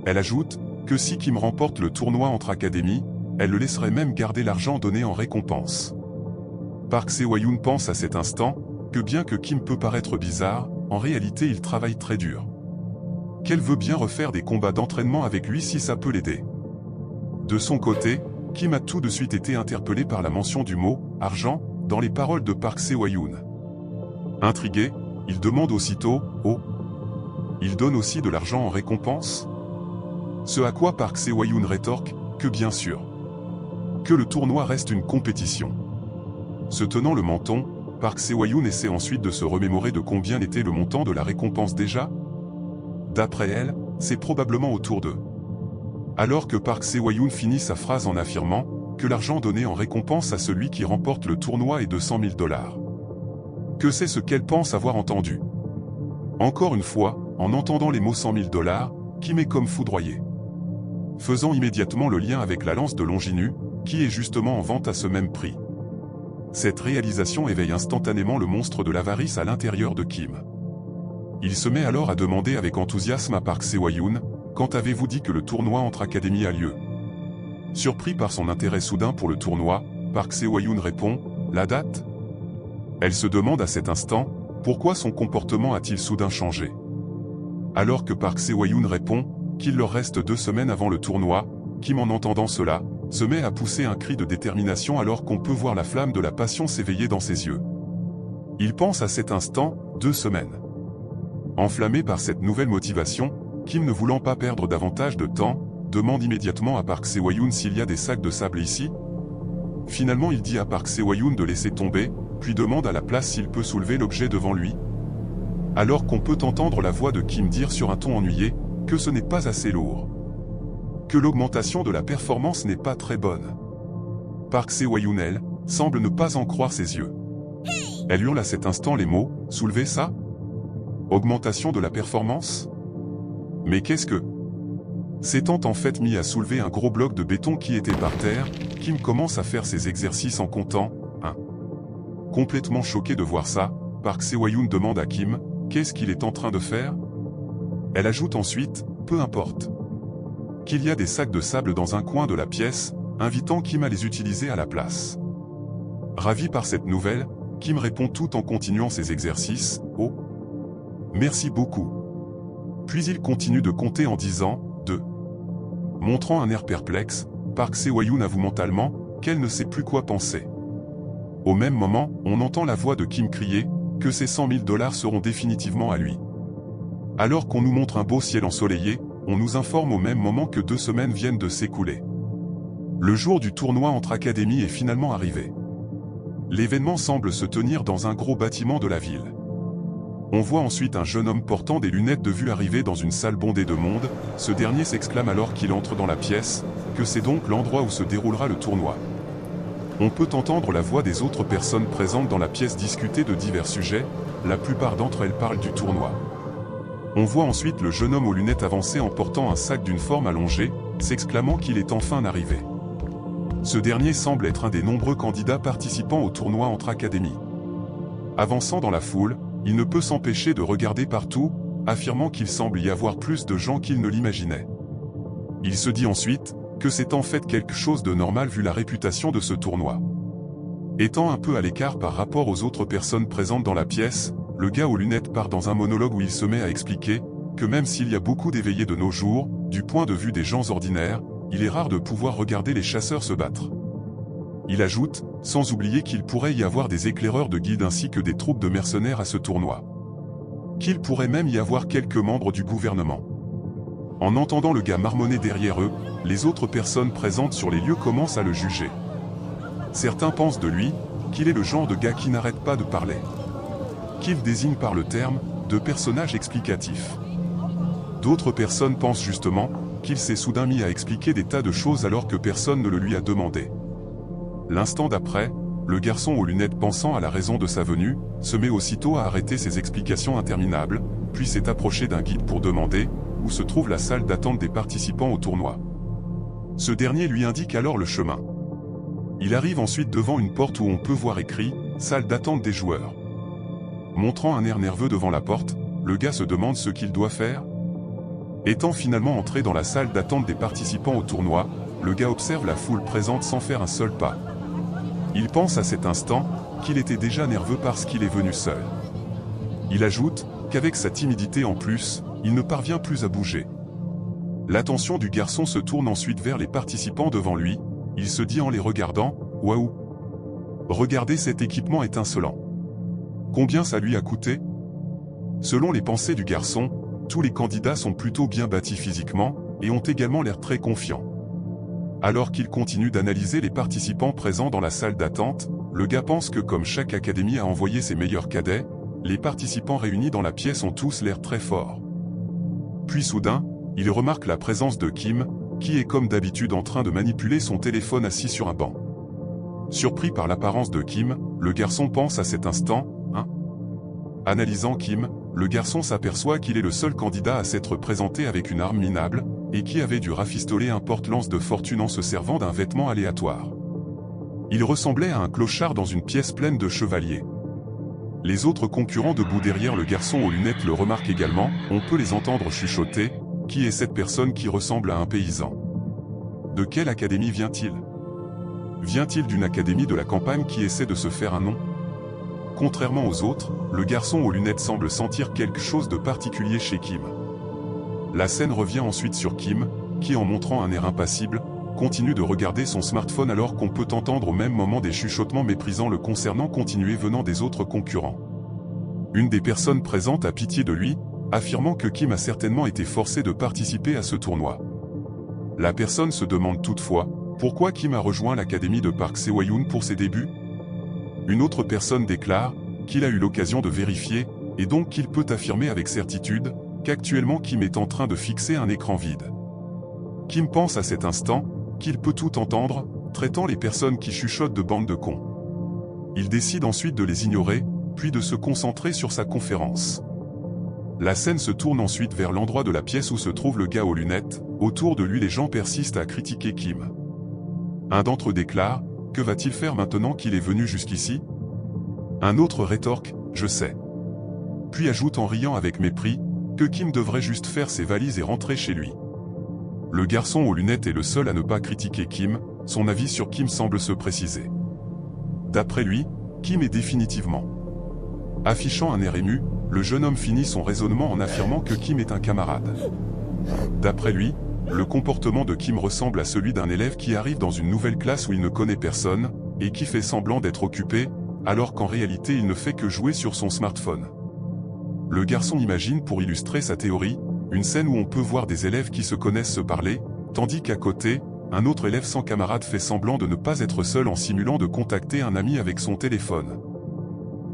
Elle ajoute, que si Kim remporte le tournoi entre académies, elle le laisserait même garder l'argent donné en récompense. Park Seo-yoon pense à cet instant, que bien que Kim peut paraître bizarre, en réalité il travaille très dur. Qu'elle veut bien refaire des combats d'entraînement avec lui si ça peut l'aider. De son côté, Kim a tout de suite été interpellé par la mention du mot « argent » dans les paroles de Park Seo-yoon. Intrigué, il demande aussitôt « Oh, il donne aussi de l'argent en récompense ?» Ce à quoi Park Seo-yoon rétorque que bien sûr. Que le tournoi reste une compétition. Se tenant le menton, Park Seo-yoon essaie ensuite de se remémorer de combien était le montant de la récompense déjà. D'après elle, c'est probablement autour de. Alors que Park Seo-yoon finit sa phrase en affirmant que l'argent donné en récompense à celui qui remporte le tournoi est de 100 000 $. Que c'est ce qu'elle pense avoir entendu. Encore une fois, en entendant les mots 100 000 $, Kim est comme foudroyé. Faisant immédiatement le lien avec la lance de Longinu, qui est justement en vente à ce même prix. Cette réalisation éveille instantanément le monstre de l'avarice à l'intérieur de Kim. Il se met alors à demander avec enthousiasme à Park Seo-yoon, « Quand avez-vous dit que le tournoi entre académies a lieu ?» Surpris par son intérêt soudain pour le tournoi, Park Seo-yoon répond, « La date ?» Elle se demande à cet instant, pourquoi son comportement a-t-il soudain changé. Alors que Park Seo-yoon répond, qu'il leur reste 2 semaines avant le tournoi, Kim en entendant cela, se met à pousser un cri de détermination alors qu'on peut voir la flamme de la passion s'éveiller dans ses yeux. Il pense à cet instant, 2 semaines. Enflammé par cette nouvelle motivation, Kim ne voulant pas perdre davantage de temps, demande immédiatement à Park Seo-yoon s'il y a des sacs de sable ici. Finalement il dit à Park Seo-yoon de laisser tomber, puis demande à la place s'il peut soulever l'objet devant lui. Alors qu'on peut entendre la voix de Kim dire sur un ton ennuyé, que ce n'est pas assez lourd. Que l'augmentation de la performance n'est pas très bonne. Park Seo-yoon, elle, semble ne pas en croire ses yeux. Elle hurle à cet instant les mots, « Soulevez ça ?» Augmentation de la performance? Mais qu'est-ce que? S'étant en fait mis à soulever un gros bloc de béton qui était par terre, Kim commence à faire ses exercices en comptant, 1. Complètement choqué de voir ça, Park Seo-yoon demande à Kim, qu'est-ce qu'il est en train de faire? Elle ajoute ensuite, peu importe. Qu'il y a des sacs de sable dans un coin de la pièce, invitant Kim à les utiliser à la place. Ravi par cette nouvelle, Kim répond tout en continuant ses exercices, oh, merci beaucoup. Puis il continue de compter en disant, 2. Montrant un air perplexe, Park Seo-yoon avoue mentalement, qu'elle ne sait plus quoi penser. Au même moment, on entend la voix de Kim crier que ces 100 000 $ seront définitivement à lui. Alors qu'on nous montre un beau ciel ensoleillé, on nous informe au même moment que 2 semaines viennent de s'écouler. Le jour du tournoi entre académies est finalement arrivé. L'événement semble se tenir dans un gros bâtiment de la ville. On voit ensuite un jeune homme portant des lunettes de vue arriver dans une salle bondée de monde. Ce dernier s'exclame alors qu'il entre dans la pièce, que c'est donc l'endroit où se déroulera le tournoi. On peut entendre la voix des autres personnes présentes dans la pièce discuter de divers sujets, la plupart d'entre elles parlent du tournoi. On voit ensuite le jeune homme aux lunettes avancer en portant un sac d'une forme allongée, s'exclamant qu'il est enfin arrivé. Ce dernier semble être un des nombreux candidats participant au tournoi entre académies. Avançant dans la foule, il ne peut s'empêcher de regarder partout, affirmant qu'il semble y avoir plus de gens qu'il ne l'imaginait. Il se dit ensuite que c'est en fait quelque chose de normal vu la réputation de ce tournoi. Étant un peu à l'écart par rapport aux autres personnes présentes dans la pièce, le gars aux lunettes part dans un monologue où il se met à expliquer que même s'il y a beaucoup d'éveillés de nos jours, du point de vue des gens ordinaires, il est rare de pouvoir regarder les chasseurs se battre. Il ajoute, sans oublier qu'il pourrait y avoir des éclaireurs de guildes ainsi que des troupes de mercenaires à ce tournoi. Qu'il pourrait même y avoir quelques membres du gouvernement. En entendant le gars marmonner derrière eux, les autres personnes présentes sur les lieux commencent à le juger. Certains pensent de lui qu'il est le genre de gars qui n'arrête pas de parler. Qu'il désigne par le terme de personnage explicatif. D'autres personnes pensent justement qu'il s'est soudain mis à expliquer des tas de choses alors que personne ne le lui a demandé. L'instant d'après, le garçon aux lunettes pensant à la raison de sa venue, se met aussitôt à arrêter ses explications interminables, puis s'est approché d'un guide pour demander où se trouve la salle d'attente des participants au tournoi. Ce dernier lui indique alors le chemin. Il arrive ensuite devant une porte où on peut voir écrit « Salle d'attente des joueurs ». Montrant un air nerveux devant la porte, le gars se demande ce qu'il doit faire. Étant finalement entré dans la salle d'attente des participants au tournoi, le gars observe la foule présente sans faire un seul pas. Il pense à cet instant qu'il était déjà nerveux parce qu'il est venu seul. Il ajoute qu'avec sa timidité en plus, il ne parvient plus à bouger. L'attention du garçon se tourne ensuite vers les participants devant lui, il se dit en les regardant « Waouh! Regardez cet équipement étincelant. Combien ça lui a coûté ?» Selon les pensées du garçon, tous les candidats sont plutôt bien bâtis physiquement et ont également l'air très confiants. Alors qu'il continue d'analyser les participants présents dans la salle d'attente, le gars pense que comme chaque académie a envoyé ses meilleurs cadets, les participants réunis dans la pièce ont tous l'air très forts. Puis soudain, il remarque la présence de Kim, qui est comme d'habitude en train de manipuler son téléphone assis sur un banc. Surpris par l'apparence de Kim, le garçon pense à cet instant, hein? Analysant Kim, le garçon s'aperçoit qu'il est le seul candidat à s'être présenté avec une arme minable, et qui avait dû rafistoler un porte-lance de fortune en se servant d'un vêtement aléatoire. Il ressemblait à un clochard dans une pièce pleine de chevaliers. Les autres concurrents debout derrière le garçon aux lunettes le remarquent également, on peut les entendre chuchoter « Qui est cette personne qui ressemble à un paysan? De quelle académie vient-il? Vient-il d'une académie de la campagne qui essaie de se faire un nom ?» Contrairement aux autres, le garçon aux lunettes semble sentir quelque chose de particulier chez Kim. La scène revient ensuite sur Kim, qui en montrant un air impassible, continue de regarder son smartphone alors qu'on peut entendre au même moment des chuchotements méprisants le concernant continuer venant des autres concurrents. Une des personnes présentes a pitié de lui, affirmant que Kim a certainement été forcé de participer à ce tournoi. La personne se demande toutefois, pourquoi Kim a rejoint l'académie de Park Se-hwa-yoon pour ses débuts? Une autre personne déclare qu'il a eu l'occasion de vérifier, et donc qu'il peut affirmer avec certitude, qu'actuellement Kim est en train de fixer un écran vide. Kim pense à cet instant, qu'il peut tout entendre, traitant les personnes qui chuchotent de bandes de cons. Il décide ensuite de les ignorer, puis de se concentrer sur sa conférence. La scène se tourne ensuite vers l'endroit de la pièce où se trouve le gars aux lunettes, autour de lui les gens persistent à critiquer Kim. Un d'entre eux déclare, « Que va-t-il faire maintenant qu'il est venu jusqu'ici ?» Un autre rétorque, « Je sais. » Puis ajoute en riant avec mépris, que Kim devrait juste faire ses valises et rentrer chez lui. Le garçon aux lunettes est le seul à ne pas critiquer Kim, son avis sur Kim semble se préciser. D'après lui, Kim est définitivement. Affichant un air ému, le jeune homme finit son raisonnement en affirmant que Kim est un camarade. D'après lui, le comportement de Kim ressemble à celui d'un élève qui arrive dans une nouvelle classe où il ne connaît personne, et qui fait semblant d'être occupé, alors qu'en réalité il ne fait que jouer sur son smartphone. Le garçon imagine pour illustrer sa théorie, une scène où on peut voir des élèves qui se connaissent se parler, tandis qu'à côté, un autre élève sans camarade fait semblant de ne pas être seul en simulant de contacter un ami avec son téléphone.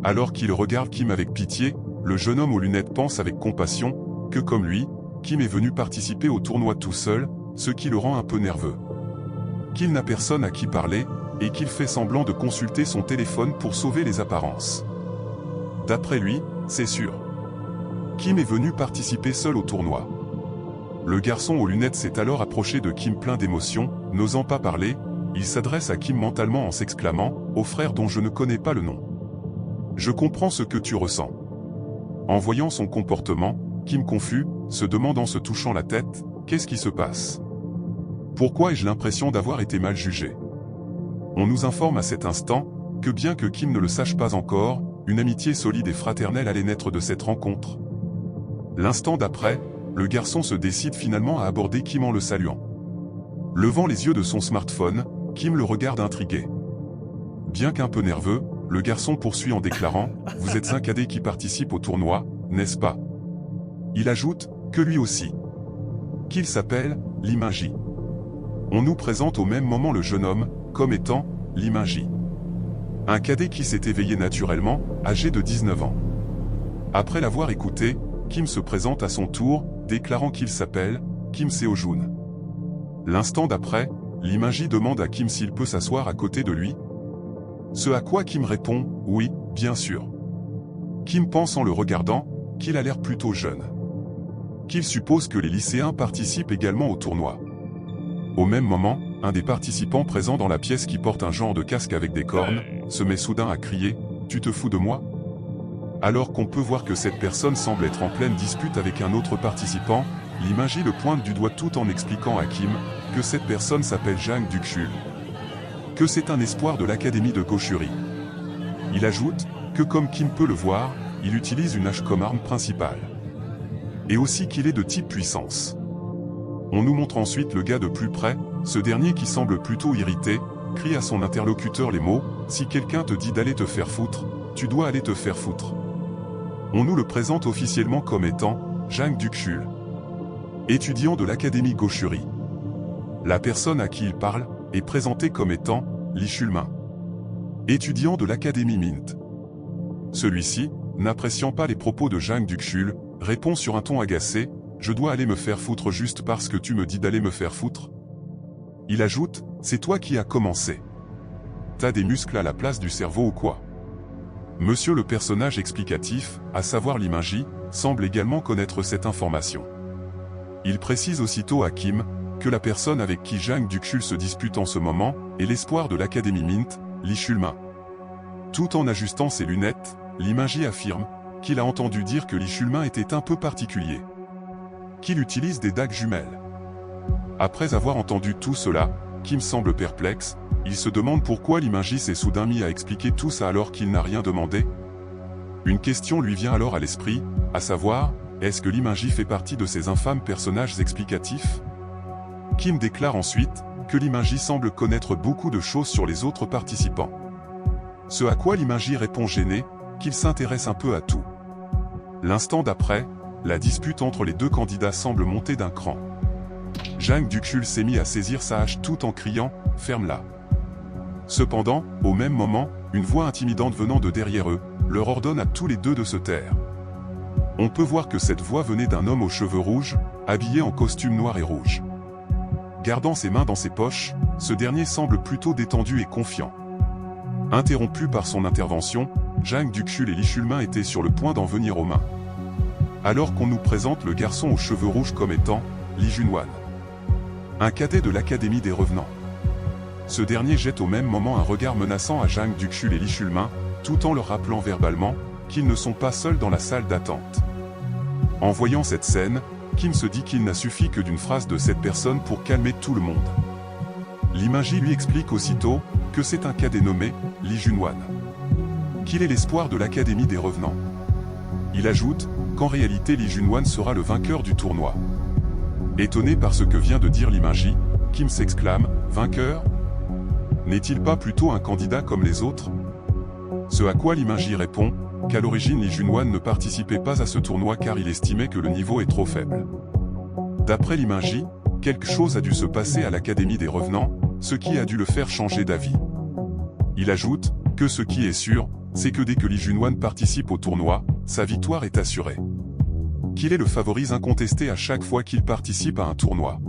Alors qu'il regarde Kim avec pitié, le jeune homme aux lunettes pense avec compassion, que comme lui, Kim est venu participer au tournoi tout seul, ce qui le rend un peu nerveux. Qu'il n'a personne à qui parler, et qu'il fait semblant de consulter son téléphone pour sauver les apparences. D'après lui, c'est sûr. Kim est venu participer seul au tournoi. Le garçon aux lunettes s'est alors approché de Kim plein d'émotions, n'osant pas parler, il s'adresse à Kim mentalement en s'exclamant « Ô frère dont je ne connais pas le nom. Je comprends ce que tu ressens. » En voyant son comportement, Kim confus, se demande en se touchant la tête « Qu'est-ce qui se passe? Pourquoi ai-je l'impression d'avoir été mal jugé ?» On nous informe à cet instant que bien que Kim ne le sache pas encore, une amitié solide et fraternelle allait naître de cette rencontre. L'instant d'après, le garçon se décide finalement à aborder Kim en le saluant. Levant les yeux de son smartphone, Kim le regarde intrigué. Bien qu'un peu nerveux, le garçon poursuit en déclarant « Vous êtes un cadet qui participe au tournoi, n'est-ce pas ?» Il ajoute que lui aussi. Qu'il s'appelle Liminji. On nous présente au même moment le jeune homme comme étant Liminji. Un cadet qui s'est éveillé naturellement, âgé de 19 ans. Après l'avoir écouté, Kim se présente à son tour, déclarant qu'il s'appelle Kim Seo-jun. L'instant d'après, Liminji demande à Kim s'il peut s'asseoir à côté de lui. Ce à quoi Kim répond « Oui, bien sûr ». Kim pense en le regardant qu'il a l'air plutôt jeune. Qu'il suppose que les lycéens participent également au tournoi. Au même moment, un des participants présents dans la pièce qui porte un genre de casque avec des cornes, se met soudain à crier « Tu te fous de moi ?» Alors qu'on peut voir que cette personne semble être en pleine dispute avec un autre participant, Liminji le pointe du doigt tout en expliquant à Kim que cette personne s'appelle Jang Duk-chul. Que c'est un espoir de l'académie de Goshuri. Il ajoute que comme Kim peut le voir, il utilise une hache comme arme principale. Et aussi qu'il est de type puissance. On nous montre ensuite le gars de plus près, ce dernier qui semble plutôt irrité, crie à son interlocuteur les mots « Si quelqu'un te dit d'aller te faire foutre, tu dois aller te faire foutre ». On nous le présente officiellement comme étant Jang Duk-chul, étudiant de l'académie Goshuri. La personne à qui il parle est présentée comme étant Lee Shulmin, étudiant de l'académie Mint. Celui-ci, n'appréciant pas les propos de Jang Duk-chul, répond sur un ton agacé « Je dois aller me faire foutre juste parce que tu me dis d'aller me faire foutre ?» Il ajoute « C'est toi qui as commencé. T'as des muscles à la place du cerveau ou quoi ?» Monsieur le personnage explicatif, à savoir Liminji, semble également connaître cette information. Il précise aussitôt à Kim que la personne avec qui Jang Duk-chul se dispute en ce moment est l'espoir de l'académie Mint, Lee Shulmin. Tout en ajustant ses lunettes, Liminji affirme qu'il a entendu dire que Lee Shulmin était un peu particulier. Qu'il utilise des dagues jumelles. Après avoir entendu tout cela, Kim semble perplexe, il se demande pourquoi Liminji s'est soudain mis à expliquer tout ça alors qu'il n'a rien demandé. Une question lui vient alors à l'esprit, à savoir, est-ce que Liminji fait partie de ces infâmes personnages explicatifs? Kim déclare ensuite que Liminji semble connaître beaucoup de choses sur les autres participants. Ce à quoi Liminji répond gêné, qu'il s'intéresse un peu à tout. L'instant d'après, la dispute entre les deux candidats semble monter d'un cran. Jang Duk-chul s'est mis à saisir sa hache tout en criant « Ferme-la ». Cependant, au même moment, une voix intimidante venant de derrière eux, leur ordonne à tous les deux de se taire. On peut voir que cette voix venait d'un homme aux cheveux rouges, habillé en costume noir et rouge. Gardant ses mains dans ses poches, ce dernier semble plutôt détendu et confiant. Interrompu par son intervention, Jang Duk-chul et Lee Shulmin étaient sur le point d'en venir aux mains. Alors qu'on nous présente le garçon aux cheveux rouges comme étant Lee Junwan, un cadet de l'académie des revenants. Ce dernier jette au même moment un regard menaçant à Jang Duk-chul et Lee Shulmin, tout en leur rappelant verbalement qu'ils ne sont pas seuls dans la salle d'attente. En voyant cette scène, Kim se dit qu'il n'a suffi que d'une phrase de cette personne pour calmer tout le monde. Liminji lui explique aussitôt que c'est un cadet nommé Lee Junwan, qu'il est l'espoir de l'académie des revenants. Il ajoute qu'en réalité Lee Junwan sera le vainqueur du tournoi. Étonné par ce que vient de dire Liminji, Kim s'exclame « Vainqueur ?» N'est-il pas plutôt un candidat comme les autres? Ce à quoi Lee Min-ji répond qu'à l'origine Lee Junhwan ne participait pas à ce tournoi car il estimait que le niveau est trop faible. D'après Lee Min-ji, quelque chose a dû se passer à l'Académie des Revenants, ce qui a dû le faire changer d'avis. Il ajoute que ce qui est sûr, c'est que dès que Lee Junhwan participe au tournoi, sa victoire est assurée. Qu'il est le favori incontesté à chaque fois qu'il participe à un tournoi.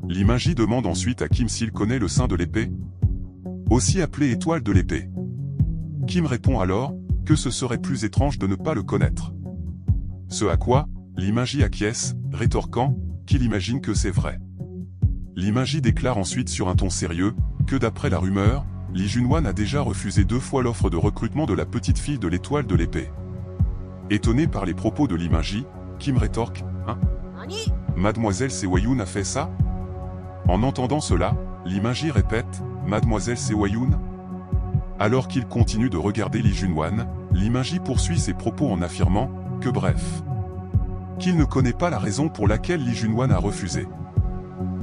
Lee Min-ji demande ensuite à Kim s'il connaît le sein de l'épée, aussi appelé étoile de l'épée. Kim répond alors que ce serait plus étrange de ne pas le connaître. Ce à quoi Lee Min-ji acquiesce, rétorquant qu'il imagine que c'est vrai. Lee Min-ji déclare ensuite sur un ton sérieux que d'après la rumeur, Lee Junhwan a déjà refusé 2 fois l'offre de recrutement de la petite fille de l'étoile de l'épée. Étonné par les propos de Lee Min-ji, Kim rétorque « Hein? Mademoiselle Seo-Yoon a fait ça ?» En entendant cela, Lee Min-ji répète « Mademoiselle Seo-Yoon ?» Alors qu'il continue de regarder Lee Junhwan, Lee Min-ji poursuit ses propos en affirmant que bref, qu'il ne connaît pas la raison pour laquelle Lee Junhwan a refusé.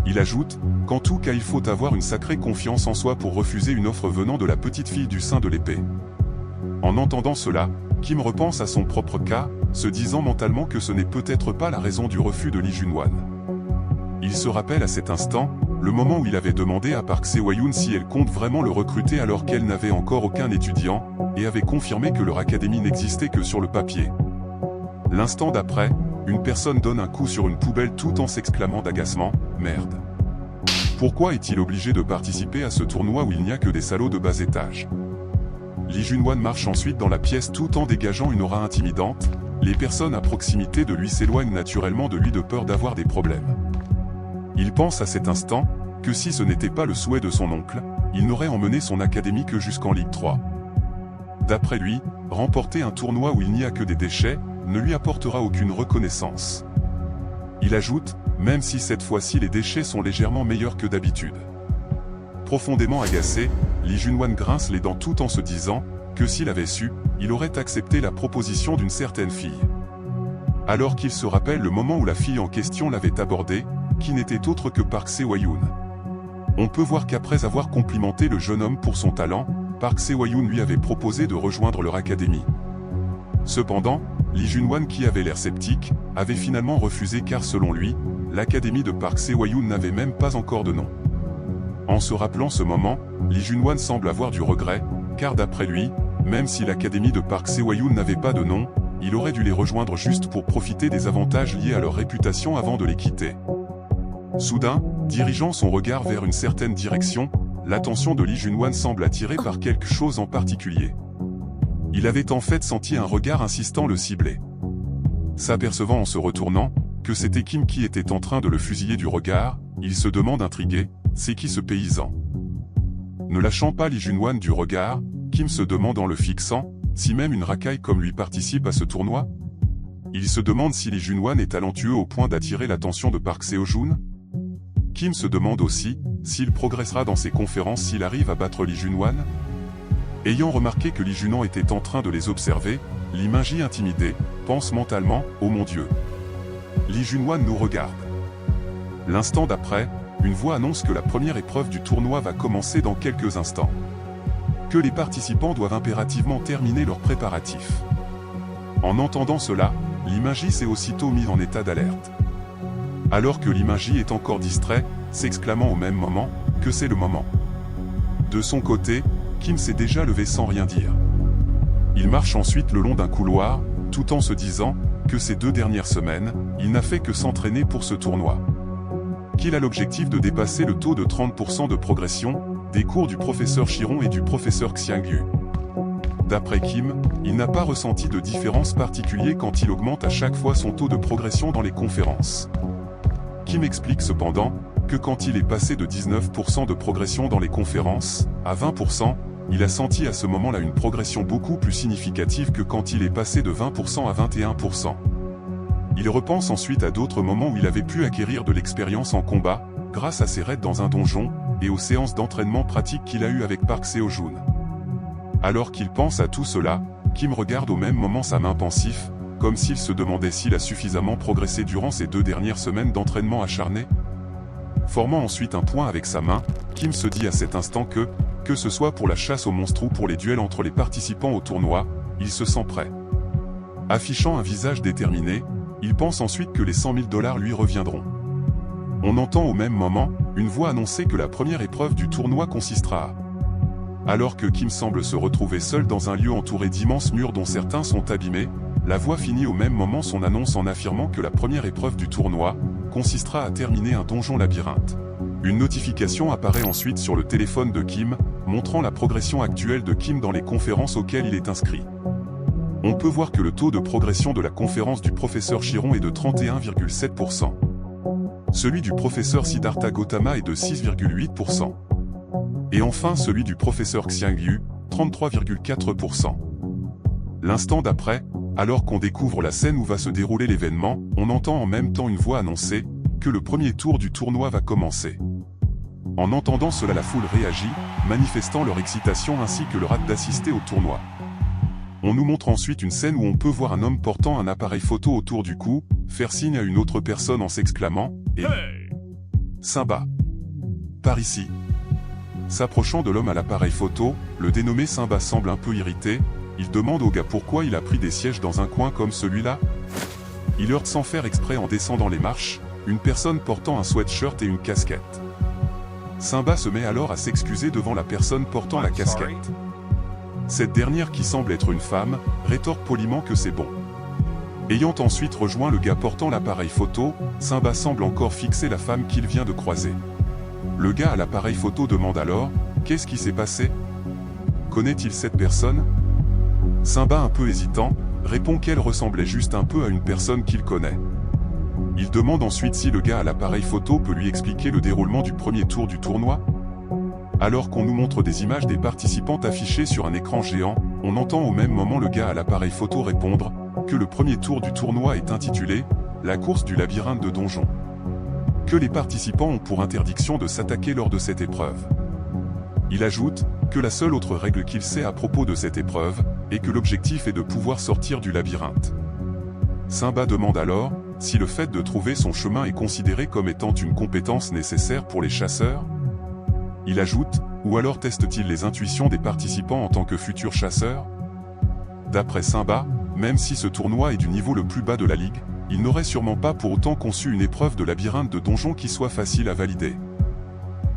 Il ajoute qu'en tout cas il faut avoir une sacrée confiance en soi pour refuser une offre venant de la petite fille du sein de l'épée. En entendant cela, Kim repense à son propre cas, se disant mentalement que ce n'est peut-être pas la raison du refus de Lee Junhwan. Il se rappelle à cet instant le moment où il avait demandé à Park Seo-Yoon si elle compte vraiment le recruter alors qu'elle n'avait encore aucun étudiant, et avait confirmé que leur académie n'existait que sur le papier. L'instant d'après, une personne donne un coup sur une poubelle tout en s'exclamant d'agacement « Merde ! Pourquoi est-il obligé de participer à ce tournoi où il n'y a que des salauds de bas étage ?» Lee Junhwan marche ensuite dans la pièce tout en dégageant une aura intimidante. Les personnes à proximité de lui s'éloignent naturellement de lui de peur d'avoir des problèmes. Il pense à cet instant que si ce n'était pas le souhait de son oncle, il n'aurait emmené son académie que jusqu'en Ligue 3. D'après lui, remporter un tournoi où il n'y a que des déchets ne lui apportera aucune reconnaissance. Il ajoute, même si cette fois-ci les déchets sont légèrement meilleurs que d'habitude. Profondément agacé, Lee Junhwan grince les dents tout en se disant que s'il avait su, il aurait accepté la proposition d'une certaine fille. Alors qu'il se rappelle le moment où la fille en question l'avait abordé, qui n'était autre que Park Seo-Yoon. On peut voir qu'après avoir complimenté le jeune homme pour son talent, Park Seo-Yoon lui avait proposé de rejoindre leur académie. Cependant, Lee Junhwan qui avait l'air sceptique, avait finalement refusé car selon lui, l'académie de Park Seo-Yoon n'avait même pas encore de nom. En se rappelant ce moment, Lee Junhwan semble avoir du regret, car d'après lui, même si l'académie de Park Seo-Yoon n'avait pas de nom, il aurait dû les rejoindre juste pour profiter des avantages liés à leur réputation avant de les quitter. Soudain, dirigeant son regard vers une certaine direction, l'attention de Lee Junhwan semble attirée par quelque chose en particulier. Il avait en fait senti un regard insistant le cibler. S'apercevant en se retournant, que c'était Kim qui était en train de le fusiller du regard, il se demande intrigué, c'est qui ce paysan? Ne lâchant pas Lee Junhwan du regard, Kim se demande en le fixant, si même une racaille comme lui participe à ce tournoi? Il se demande si Lee Junhwan est talentueux au point d'attirer l'attention de Park Seo-Yoon? Kim se demande aussi s'il progressera dans ses conférences s'il arrive à battre Lee Junhwan. Ayant remarqué que Lee Junhwan était en train de les observer, Lee Min-ji intimidé, pense mentalement « Oh mon Dieu !» Lee Junhwan nous regarde. L'instant d'après, une voix annonce que la première épreuve du tournoi va commencer dans quelques instants. Que les participants doivent impérativement terminer leurs préparatifs. En entendant cela, Lee Min-ji s'est aussitôt mis en état d'alerte. Alors que Lee Min-ji est encore distrait, s'exclamant au même moment que c'est le moment. De son côté, Kim s'est déjà levé sans rien dire. Il marche ensuite le long d'un couloir, tout en se disant que ces 2 dernières semaines, il n'a fait que s'entraîner pour ce tournoi. Qu'il a l'objectif de dépasser le taux de 30% de progression des cours du professeur Chiron et du professeur Xiangyu. D'après Kim, il n'a pas ressenti de différence particulière quand il augmente à chaque fois son taux de progression dans les conférences. Kim explique cependant que quand il est passé de 19% de progression dans les conférences à 20%, il a senti à ce moment-là une progression beaucoup plus significative que quand il est passé de 20% à 21%. Il repense ensuite à d'autres moments où il avait pu acquérir de l'expérience en combat, grâce à ses raids dans un donjon, et aux séances d'entraînement pratiques qu'il a eues avec Park Seo-Yoon. Alors qu'il pense à tout cela, Kim regarde au même moment sa main pensif, comme s'il se demandait s'il a suffisamment progressé durant ces 2 dernières semaines d'entraînement acharné. formant ensuite un point avec sa main. Kim se dit à cet instant que ce soit pour la chasse aux monstres ou pour les duels entre les participants au tournoi, il se sent prêt. Affichant un visage déterminé, il pense ensuite que les 100 000 $ lui reviendront. On entend au même moment une voix annoncer que la première épreuve du tournoi consistera à... Alors que Kim semble se retrouver seul dans un lieu entouré d'immenses murs dont certains sont abîmés, la voix finit au même moment son annonce en affirmant que la première épreuve du tournoi consistera à terminer un donjon labyrinthe. Une notification apparaît ensuite sur le téléphone de Kim, montrant la progression actuelle de Kim dans les conférences auxquelles il est inscrit. On peut voir que le taux de progression de la conférence du professeur Chiron est de 31,7%. Celui du professeur Siddhartha Gautama est de 6,8%. Et enfin celui du professeur Xiang Yu, 33,4%. L'instant d'après, alors qu'on découvre la scène où va se dérouler l'événement, on entend en même temps une voix annoncer que le premier tour du tournoi va commencer. En entendant cela, la foule réagit, manifestant leur excitation ainsi que leur hâte d'assister au tournoi. On nous montre ensuite une scène où on peut voir un homme portant un appareil photo autour du cou, faire signe à une autre personne en s'exclamant « Hey ! Simba ! Par ici !» S'approchant de l'homme à l'appareil photo, le dénommé Simba semble un peu irrité. Il demande au gars pourquoi il a pris des sièges dans un coin comme celui-là. Il heurte sans faire exprès en descendant les marches une personne portant un sweatshirt et une casquette. Simba se met alors à s'excuser devant la personne portant la casquette. Cette dernière, qui semble être une femme, rétorque poliment que c'est bon. Ayant ensuite rejoint le gars portant l'appareil photo, Simba semble encore fixer la femme qu'il vient de croiser. Le gars à l'appareil photo demande alors « Qu'est-ce qui s'est passé? Connaît-il cette personne ?» Simba, un peu hésitant, répond qu'elle ressemblait juste un peu à une personne qu'il connaît. Il demande ensuite si le gars à l'appareil photo peut lui expliquer le déroulement du premier tour du tournoi. Alors qu'on nous montre des images des participants affichées sur un écran géant, on entend au même moment le gars à l'appareil photo répondre que le premier tour du tournoi est intitulé « La course du labyrinthe de donjon », que les participants ont pour interdiction de s'attaquer lors de cette épreuve. Il ajoute que la seule autre règle qu'il sait à propos de cette épreuve est que l'objectif est de pouvoir sortir du labyrinthe. Simba demande alors si le fait de trouver son chemin est considéré comme étant une compétence nécessaire pour les chasseurs. Il ajoute, ou alors teste-t-il les intuitions des participants en tant que futurs chasseurs? D'après Simba, même si ce tournoi est du niveau le plus bas de la ligue, il n'aurait sûrement pas pour autant conçu une épreuve de labyrinthe de donjon qui soit facile à valider.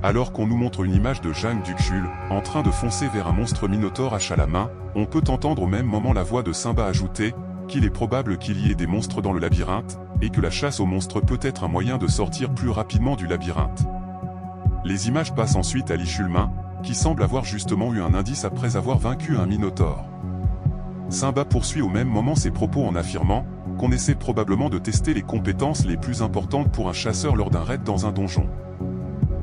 Alors qu'on nous montre une image de Jang Dukshul, en train de foncer vers un monstre minotaure hache à la main, on peut entendre au même moment la voix de Simba ajouter qu'il est probable qu'il y ait des monstres dans le labyrinthe, et que la chasse aux monstres peut être un moyen de sortir plus rapidement du labyrinthe. Les images passent ensuite à l'Ishulmain, qui semble avoir justement eu un indice après avoir vaincu un minotaure. Simba poursuit au même moment ses propos en affirmant qu'on essaie probablement de tester les compétences les plus importantes pour un chasseur lors d'un raid dans un donjon.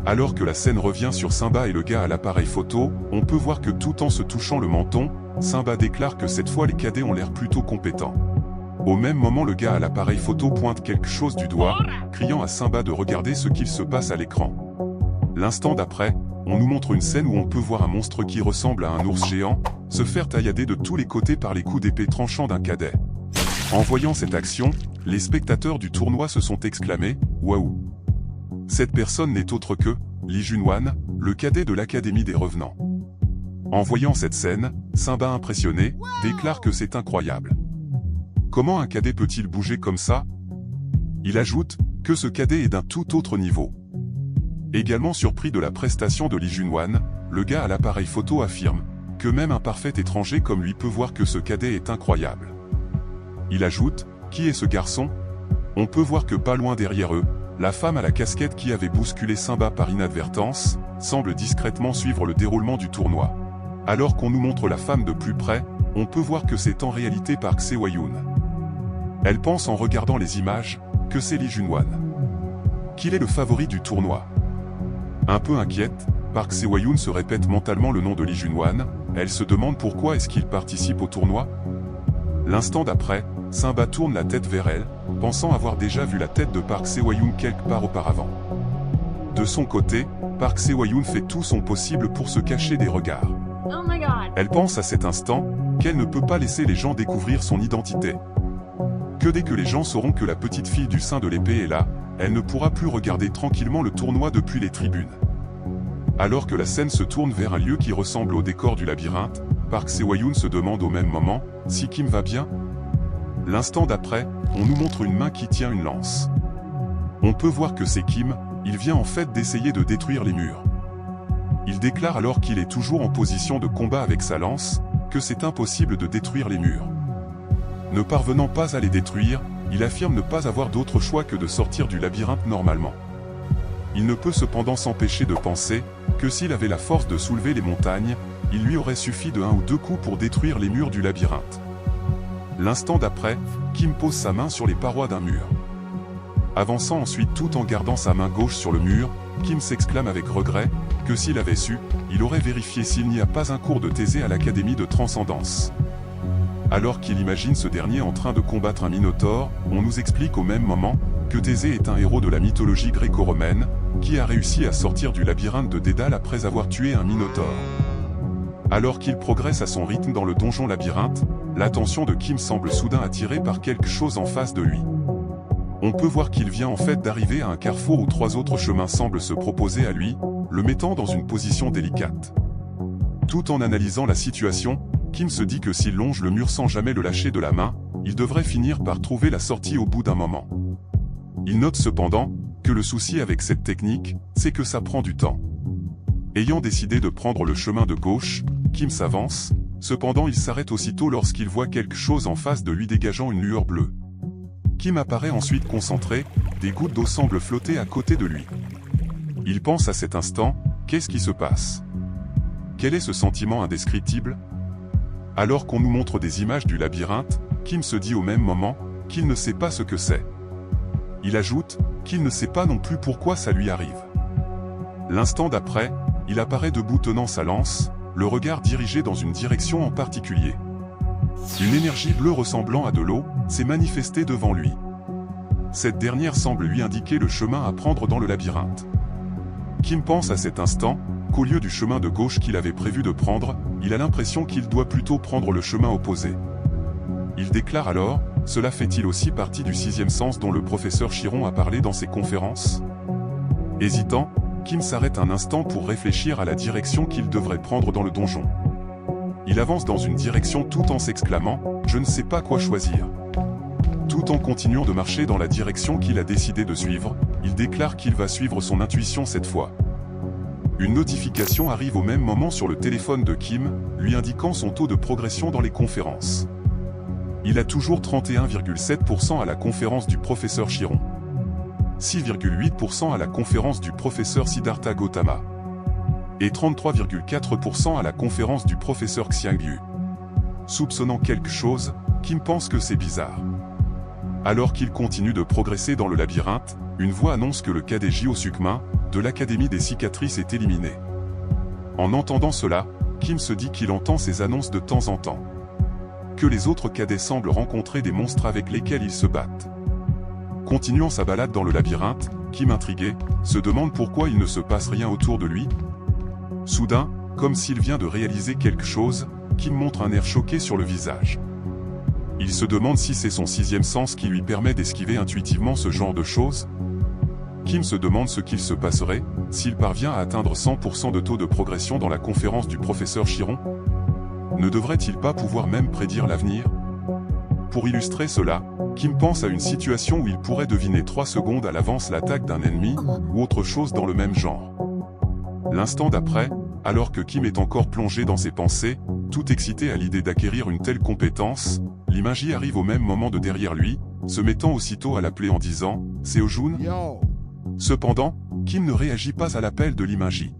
Alors que la scène revient sur Simba et le gars à l'appareil photo, on peut voir que tout en se touchant le menton, Simba déclare que cette fois les cadets ont l'air plutôt compétents. Au même moment, le gars à l'appareil photo pointe quelque chose du doigt, criant à Simba de regarder ce qu'il se passe à l'écran. L'instant d'après, on nous montre une scène où on peut voir un monstre qui ressemble à un ours géant se faire taillader de tous les côtés par les coups d'épée tranchants d'un cadet. En voyant cette action, les spectateurs du tournoi se sont exclamés « Waouh !» Cette personne n'est autre que Li Junwan, le cadet de l'Académie des Revenants. En voyant cette scène, Simba, impressionné, déclare que c'est incroyable. Comment un cadet peut-il bouger comme ça? Il ajoute que ce cadet est d'un tout autre niveau. Également surpris de la prestation de Li Junwan, le gars à l'appareil photo affirme que même un parfait étranger comme lui peut voir que ce cadet est incroyable. Il ajoute « Qui est ce garçon ?» On peut voir que pas loin derrière eux, la femme à la casquette qui avait bousculé Simba par inadvertance, semble discrètement suivre le déroulement du tournoi. Alors qu'on nous montre la femme de plus près, on peut voir que c'est en réalité Park Se-hwa-yoon. Elle pense en regardant les images, que c'est Li Junwan. Qu'il est le favori du tournoi. Un peu inquiète, Park Se-hwa-yoon se répète mentalement le nom de Li Junwan, elle se demande pourquoi est-ce qu'il participe au tournoi. L'instant d'après, Simba tourne la tête vers elle, pensant avoir déjà vu la tête de Park Se-hwa-yoon quelque part auparavant. De son côté, Park Se-hwa-yoon fait tout son possible pour se cacher des regards. Oh my God. Elle pense à cet instant qu'elle ne peut pas laisser les gens découvrir son identité. Que dès que les gens sauront que la petite fille du sein de l'épée est là, elle ne pourra plus regarder tranquillement le tournoi depuis les tribunes. Alors que la scène se tourne vers un lieu qui ressemble au décor du labyrinthe, Park Se-hwa-yoon se demande au même moment si Kim va bien. L'instant d'après, on nous montre une main qui tient une lance. On peut voir que c'est Kim, il vient en fait d'essayer de détruire les murs. Il déclare alors qu'il est toujours en position de combat avec sa lance, que c'est impossible de détruire les murs. Ne parvenant pas à les détruire, il affirme ne pas avoir d'autre choix que de sortir du labyrinthe normalement. Il ne peut cependant s'empêcher de penser que s'il avait la force de soulever les montagnes, il lui aurait suffi de 1 ou 2 coups pour détruire les murs du labyrinthe. L'instant d'après, Kim pose sa main sur les parois d'un mur. Avançant ensuite tout en gardant sa main gauche sur le mur, Kim s'exclame avec regret que s'il avait su, il aurait vérifié s'il n'y a pas un cours de Thésée à l'Académie de Transcendance. Alors qu'il imagine ce dernier en train de combattre un minotaure, on nous explique au même moment que Thésée est un héros de la mythologie gréco-romaine, qui a réussi à sortir du labyrinthe de Dédale après avoir tué un minotaure. Alors qu'il progresse à son rythme dans le donjon labyrinthe, l'attention de Kim semble soudain attirée par quelque chose en face de lui. On peut voir qu'il vient en fait d'arriver à un carrefour où 3 autres chemins semblent se proposer à lui, le mettant dans une position délicate. Tout en analysant la situation, Kim se dit que s'il longe le mur sans jamais le lâcher de la main, il devrait finir par trouver la sortie au bout d'un moment. Il note cependant que le souci avec cette technique, c'est que ça prend du temps. Ayant décidé de prendre le chemin de gauche, Kim s'avance, cependant il s'arrête aussitôt lorsqu'il voit quelque chose en face de lui dégageant une lueur bleue. Kim apparaît ensuite concentré, des gouttes d'eau semblent flotter à côté de lui. Il pense à cet instant, qu'est-ce qui se passe? Quel est ce sentiment indescriptible? Alors qu'on nous montre des images du labyrinthe, Kim se dit au même moment qu'il ne sait pas ce que c'est. Il ajoute qu'il ne sait pas non plus pourquoi ça lui arrive. L'instant d'après, il apparaît debout tenant sa lance, le regard dirigé dans une direction en particulier. Une énergie bleue ressemblant à de l'eau s'est manifestée devant lui. Cette dernière semble lui indiquer le chemin à prendre dans le labyrinthe. Kim pense à cet instant qu'au lieu du chemin de gauche qu'il avait prévu de prendre, il a l'impression qu'il doit plutôt prendre le chemin opposé. Il déclare alors, cela fait-il aussi partie du 6e sens dont le professeur Chiron a parlé dans ses conférences? Hésitant, Kim s'arrête un instant pour réfléchir à la direction qu'il devrait prendre dans le donjon. Il avance dans une direction tout en s'exclamant « Je ne sais pas quoi choisir ». Tout en continuant de marcher dans la direction qu'il a décidé de suivre, il déclare qu'il va suivre son intuition cette fois. Une notification arrive au même moment sur le téléphone de Kim, lui indiquant son taux de progression dans les conférences. Il a toujours 31,7% à la conférence du professeur Chiron, 6,8% à la conférence du professeur Siddhartha Gautama, et 33,4% à la conférence du professeur Xiangyu. Soupçonnant quelque chose, Kim pense que c'est bizarre. Alors qu'il continue de progresser dans le labyrinthe, une voix annonce que le cadet Jyo Sukmin, de l'Académie des cicatrices est éliminé. En entendant cela, Kim se dit qu'il entend ces annonces de temps en temps. Que les autres cadets semblent rencontrer des monstres avec lesquels ils se battent. Continuant sa balade dans le labyrinthe, Kim intrigué, se demande pourquoi il ne se passe rien autour de lui. Soudain, comme s'il vient de réaliser quelque chose, Kim montre un air choqué sur le visage. Il se demande si c'est son 6e sens qui lui permet d'esquiver intuitivement ce genre de choses. Kim se demande ce qu'il se passerait s'il parvient à atteindre 100% de taux de progression dans la conférence du professeur Chiron. Ne devrait-il pas pouvoir même prédire l'avenir? Pour illustrer cela, Kim pense à une situation où il pourrait deviner 3 secondes à l'avance l'attaque d'un ennemi, ou autre chose dans le même genre. L'instant d'après, alors que Kim est encore plongé dans ses pensées, tout excité à l'idée d'acquérir une telle compétence, Lee arrive au même moment de derrière lui, se mettant aussitôt à l'appeler en disant « Se-hwa-yoon ». Cependant, Kim ne réagit pas à l'appel de Lee.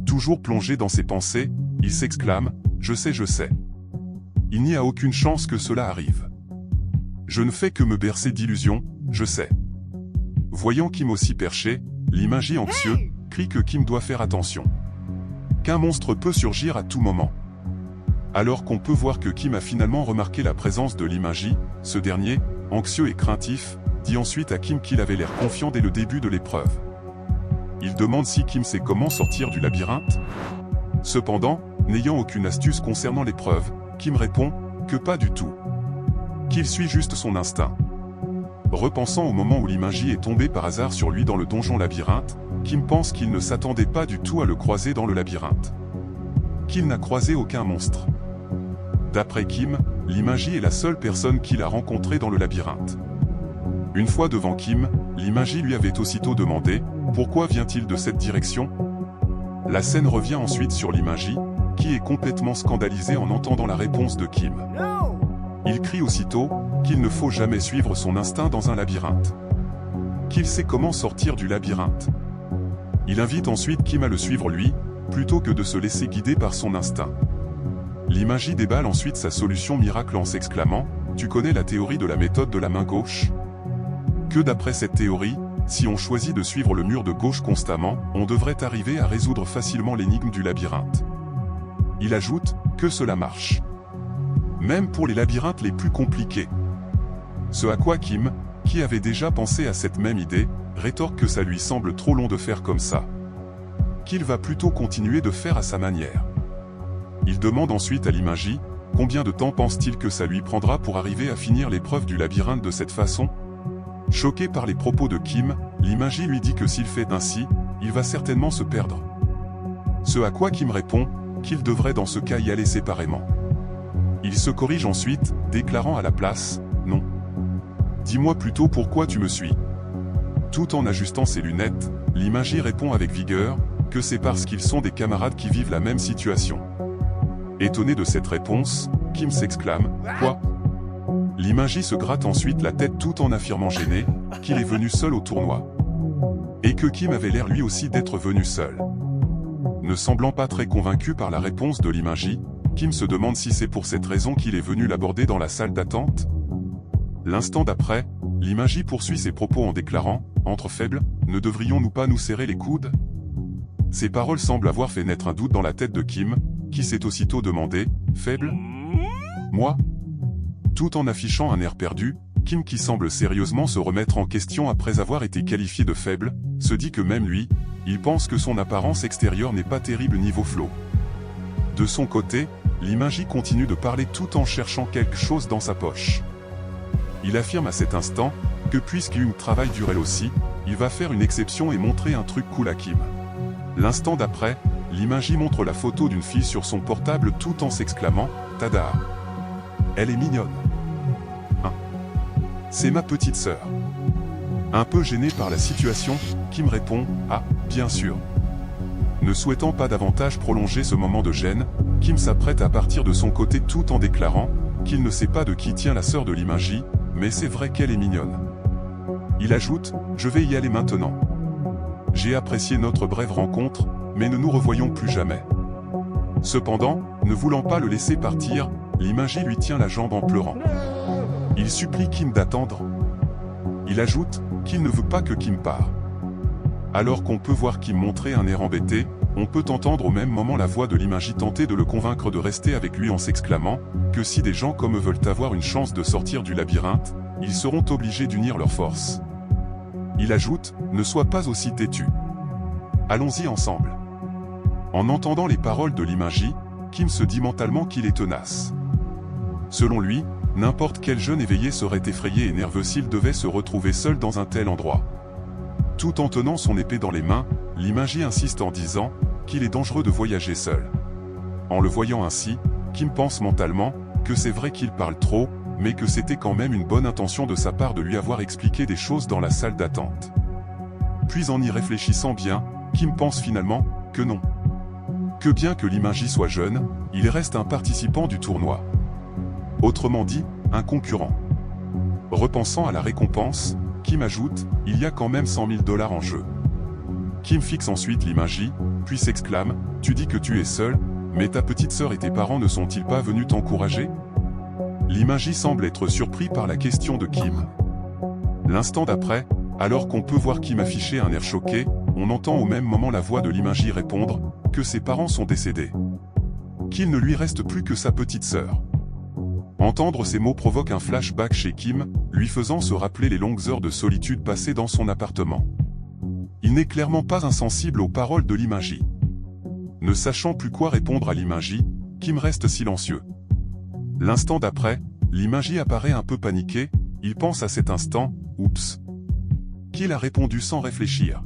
Toujours plongé dans ses pensées, il s'exclame « Je sais, je sais. Il n'y a aucune chance que cela arrive. Je ne fais que me bercer d'illusions, je sais. » Voyant Kim aussi perché, Lee anxieux, crie que Kim doit faire attention. Qu'un monstre peut surgir à tout moment. Alors qu'on peut voir que Kim a finalement remarqué la présence de Lee, ce dernier, anxieux et craintif, dit ensuite à Kim qu'il avait l'air confiant dès le début de l'épreuve. Il demande si Kim sait comment sortir du labyrinthe. Cependant, n'ayant aucune astuce concernant l'épreuve, Kim répond que pas du tout. Qu'il suit juste son instinct. Repensant au moment où Liminji est tombé par hasard sur lui dans le donjon labyrinthe, Kim pense qu'il ne s'attendait pas du tout à le croiser dans le labyrinthe. Qu'il n'a croisé aucun monstre. D'après Kim, Liminji est la seule personne qu'il a rencontrée dans le labyrinthe. Une fois devant Kim, Liminji lui avait aussitôt demandé « Pourquoi vient-il de cette direction ?» La scène revient ensuite sur Liminji, qui est complètement scandalisé en entendant la réponse de Kim. Il crie aussitôt qu'il ne faut jamais suivre son instinct dans un labyrinthe. Qu'il sait comment sortir du labyrinthe. Il invite ensuite Kim à le suivre lui, plutôt que de se laisser guider par son instinct. Liminji déballe ensuite sa solution miracle en s'exclamant « Tu connais la théorie de la méthode de la main gauche ?» Que d'après cette théorie, si on choisit de suivre le mur de gauche constamment, on devrait arriver à résoudre facilement l'énigme du labyrinthe. Il ajoute que cela marche. Même pour les labyrinthes les plus compliqués. Ce à quoi Kim, qui avait déjà pensé à cette même idée, rétorque que ça lui semble trop long de faire comme ça. Qu'il va plutôt continuer de faire à sa manière. Il demande ensuite à Liminji, combien de temps pense-t-il que ça lui prendra pour arriver à finir l'épreuve du labyrinthe de cette façon? Choqué par les propos de Kim, Liminji lui dit que s'il fait ainsi, il va certainement se perdre. Ce à quoi Kim répond, qu'il devrait dans ce cas y aller séparément. Il se corrige ensuite, déclarant à la place, non. Dis-moi plutôt pourquoi tu me suis. Tout en ajustant ses lunettes, Liminji répond avec vigueur, que c'est parce qu'ils sont des camarades qui vivent la même situation. Étonné de cette réponse, Kim s'exclame, quoi? Liminji se gratte ensuite la tête tout en affirmant gêné, qu'il est venu seul au tournoi. Et que Kim avait l'air lui aussi d'être venu seul. Ne semblant pas très convaincu par la réponse de Liminji, Kim se demande si c'est pour cette raison qu'il est venu l'aborder dans la salle d'attente. L'instant d'après, Liminji poursuit ses propos en déclarant « Entre faibles, ne devrions-nous pas nous serrer les coudes ?» Ces paroles semblent avoir fait naître un doute dans la tête de Kim, qui s'est aussitôt demandé « Faible ? Moi ?» Tout en affichant un air perdu, Kim qui semble sérieusement se remettre en question après avoir été qualifié de faible, se dit que même lui, il pense que son apparence extérieure n'est pas terrible niveau flow. De son côté, Liminji continue de parler tout en cherchant quelque chose dans sa poche. Il affirme à cet instant que puisque Young travaille dur elle aussi, il va faire une exception et montrer un truc cool à Kim. L'instant d'après, Liminji montre la photo d'une fille sur son portable tout en s'exclamant « Tada ! Elle est mignonne. » C'est ma petite sœur. Un peu gêné par la situation, Kim répond « Ah, bien sûr. » Ne souhaitant pas davantage prolonger ce moment de gêne, Kim s'apprête à partir de son côté tout en déclarant qu'il ne sait pas de qui tient la sœur de Liminji, mais c'est vrai qu'elle est mignonne. Il ajoute « Je vais y aller maintenant. J'ai apprécié notre brève rencontre, mais ne nous revoyons plus jamais. » Cependant, ne voulant pas le laisser partir, Liminji lui tient la jambe en pleurant. Il supplie Kim d'attendre. Il ajoute qu'il ne veut pas que Kim part. Alors qu'on peut voir Kim montrer un air embêté, on peut entendre au même moment la voix de Liminji tenter de le convaincre de rester avec lui en s'exclamant que si des gens comme eux veulent avoir une chance de sortir du labyrinthe, ils seront obligés d'unir leurs forces. Il ajoute « Ne sois pas aussi têtu. Allons-y ensemble. » En entendant les paroles de Liminji, Kim se dit mentalement qu'il est tenace. Selon lui, n'importe quel jeune éveillé serait effrayé et nerveux s'il devait se retrouver seul dans un tel endroit. Tout en tenant son épée dans les mains, Liminji insiste en disant qu'il est dangereux de voyager seul. En le voyant ainsi, Kim pense mentalement que c'est vrai qu'il parle trop, mais que c'était quand même une bonne intention de sa part de lui avoir expliqué des choses dans la salle d'attente. Puis en y réfléchissant bien, Kim pense finalement que non. Que bien que Liminji soit jeune, il reste un participant du tournoi. Autrement dit, un concurrent. Repensant à la récompense, Kim ajoute « Il y a quand même 100 000 $ en jeu. » Kim fixe ensuite Liminji, puis s'exclame « Tu dis que tu es seul, mais ta petite sœur et tes parents ne sont-ils pas venus t'encourager ?» Liminji semble être surpris par la question de Kim. L'instant d'après, alors qu'on peut voir Kim afficher un air choqué, on entend au même moment la voix de Liminji répondre que ses parents sont décédés. Qu'il ne lui reste plus que sa petite sœur. Entendre ces mots provoque un flashback chez Kim, lui faisant se rappeler les longues heures de solitude passées dans son appartement. Il n'est clairement pas insensible aux paroles de Liminji. Ne sachant plus quoi répondre à Liminji, Kim reste silencieux. L'instant d'après, Liminji apparaît un peu paniqué, il pense à cet instant Oups. Qu'il a répondu sans réfléchir.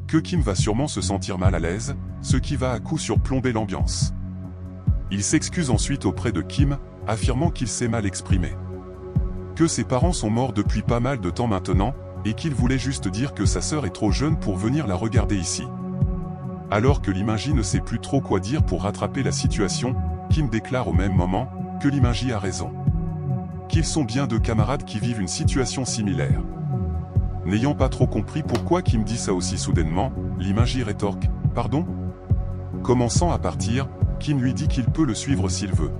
Que Kim va sûrement se sentir mal à l'aise, ce qui va à coup sûr plomber l'ambiance. Il s'excuse ensuite auprès de Kim, affirmant qu'il s'est mal exprimé. Que ses parents sont morts depuis pas mal de temps maintenant, et qu'il voulait juste dire que sa sœur est trop jeune pour venir la regarder ici. Alors que Liminji ne sait plus trop quoi dire pour rattraper la situation, Kim déclare au même moment que Liminji a raison. Qu'ils sont bien deux camarades qui vivent une situation similaire. N'ayant pas trop compris pourquoi Kim dit ça aussi soudainement, Liminji rétorque « Pardon ?» Commençant à partir, Kim lui dit qu'il peut le suivre s'il veut.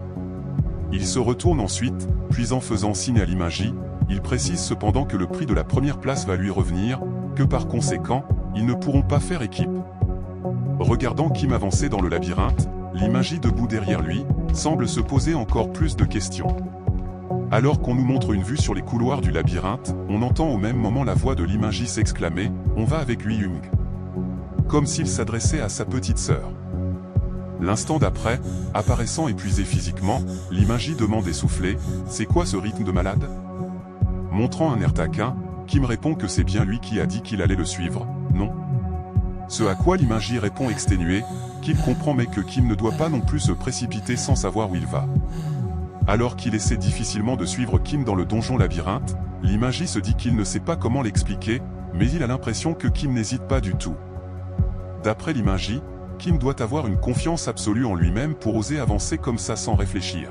Il se retourne ensuite, puis en faisant signe à Liminji, il précise cependant que le prix de la première place va lui revenir, que par conséquent, ils ne pourront pas faire équipe. Regardant Kim avancer dans le labyrinthe, Liminji debout derrière lui, semble se poser encore plus de questions. Alors qu'on nous montre une vue sur les couloirs du labyrinthe, on entend au même moment la voix de Liminji s'exclamer « On va avec lui Jung !» Comme s'il s'adressait à sa petite sœur. L'instant d'après, apparaissant épuisé physiquement, Liminji demande essoufflé « C'est quoi ce rythme de malade ?» Montrant un air taquin, Kim répond que c'est bien lui qui a dit qu'il allait le suivre, non. Ce à quoi Liminji répond exténué, qu'il comprend mais que Kim ne doit pas non plus se précipiter sans savoir où il va. Alors qu'il essaie difficilement de suivre Kim dans le donjon labyrinthe, Liminji se dit qu'il ne sait pas comment l'expliquer, mais il a l'impression que Kim n'hésite pas du tout. D'après Liminji, Kim doit avoir une confiance absolue en lui-même pour oser avancer comme ça sans réfléchir.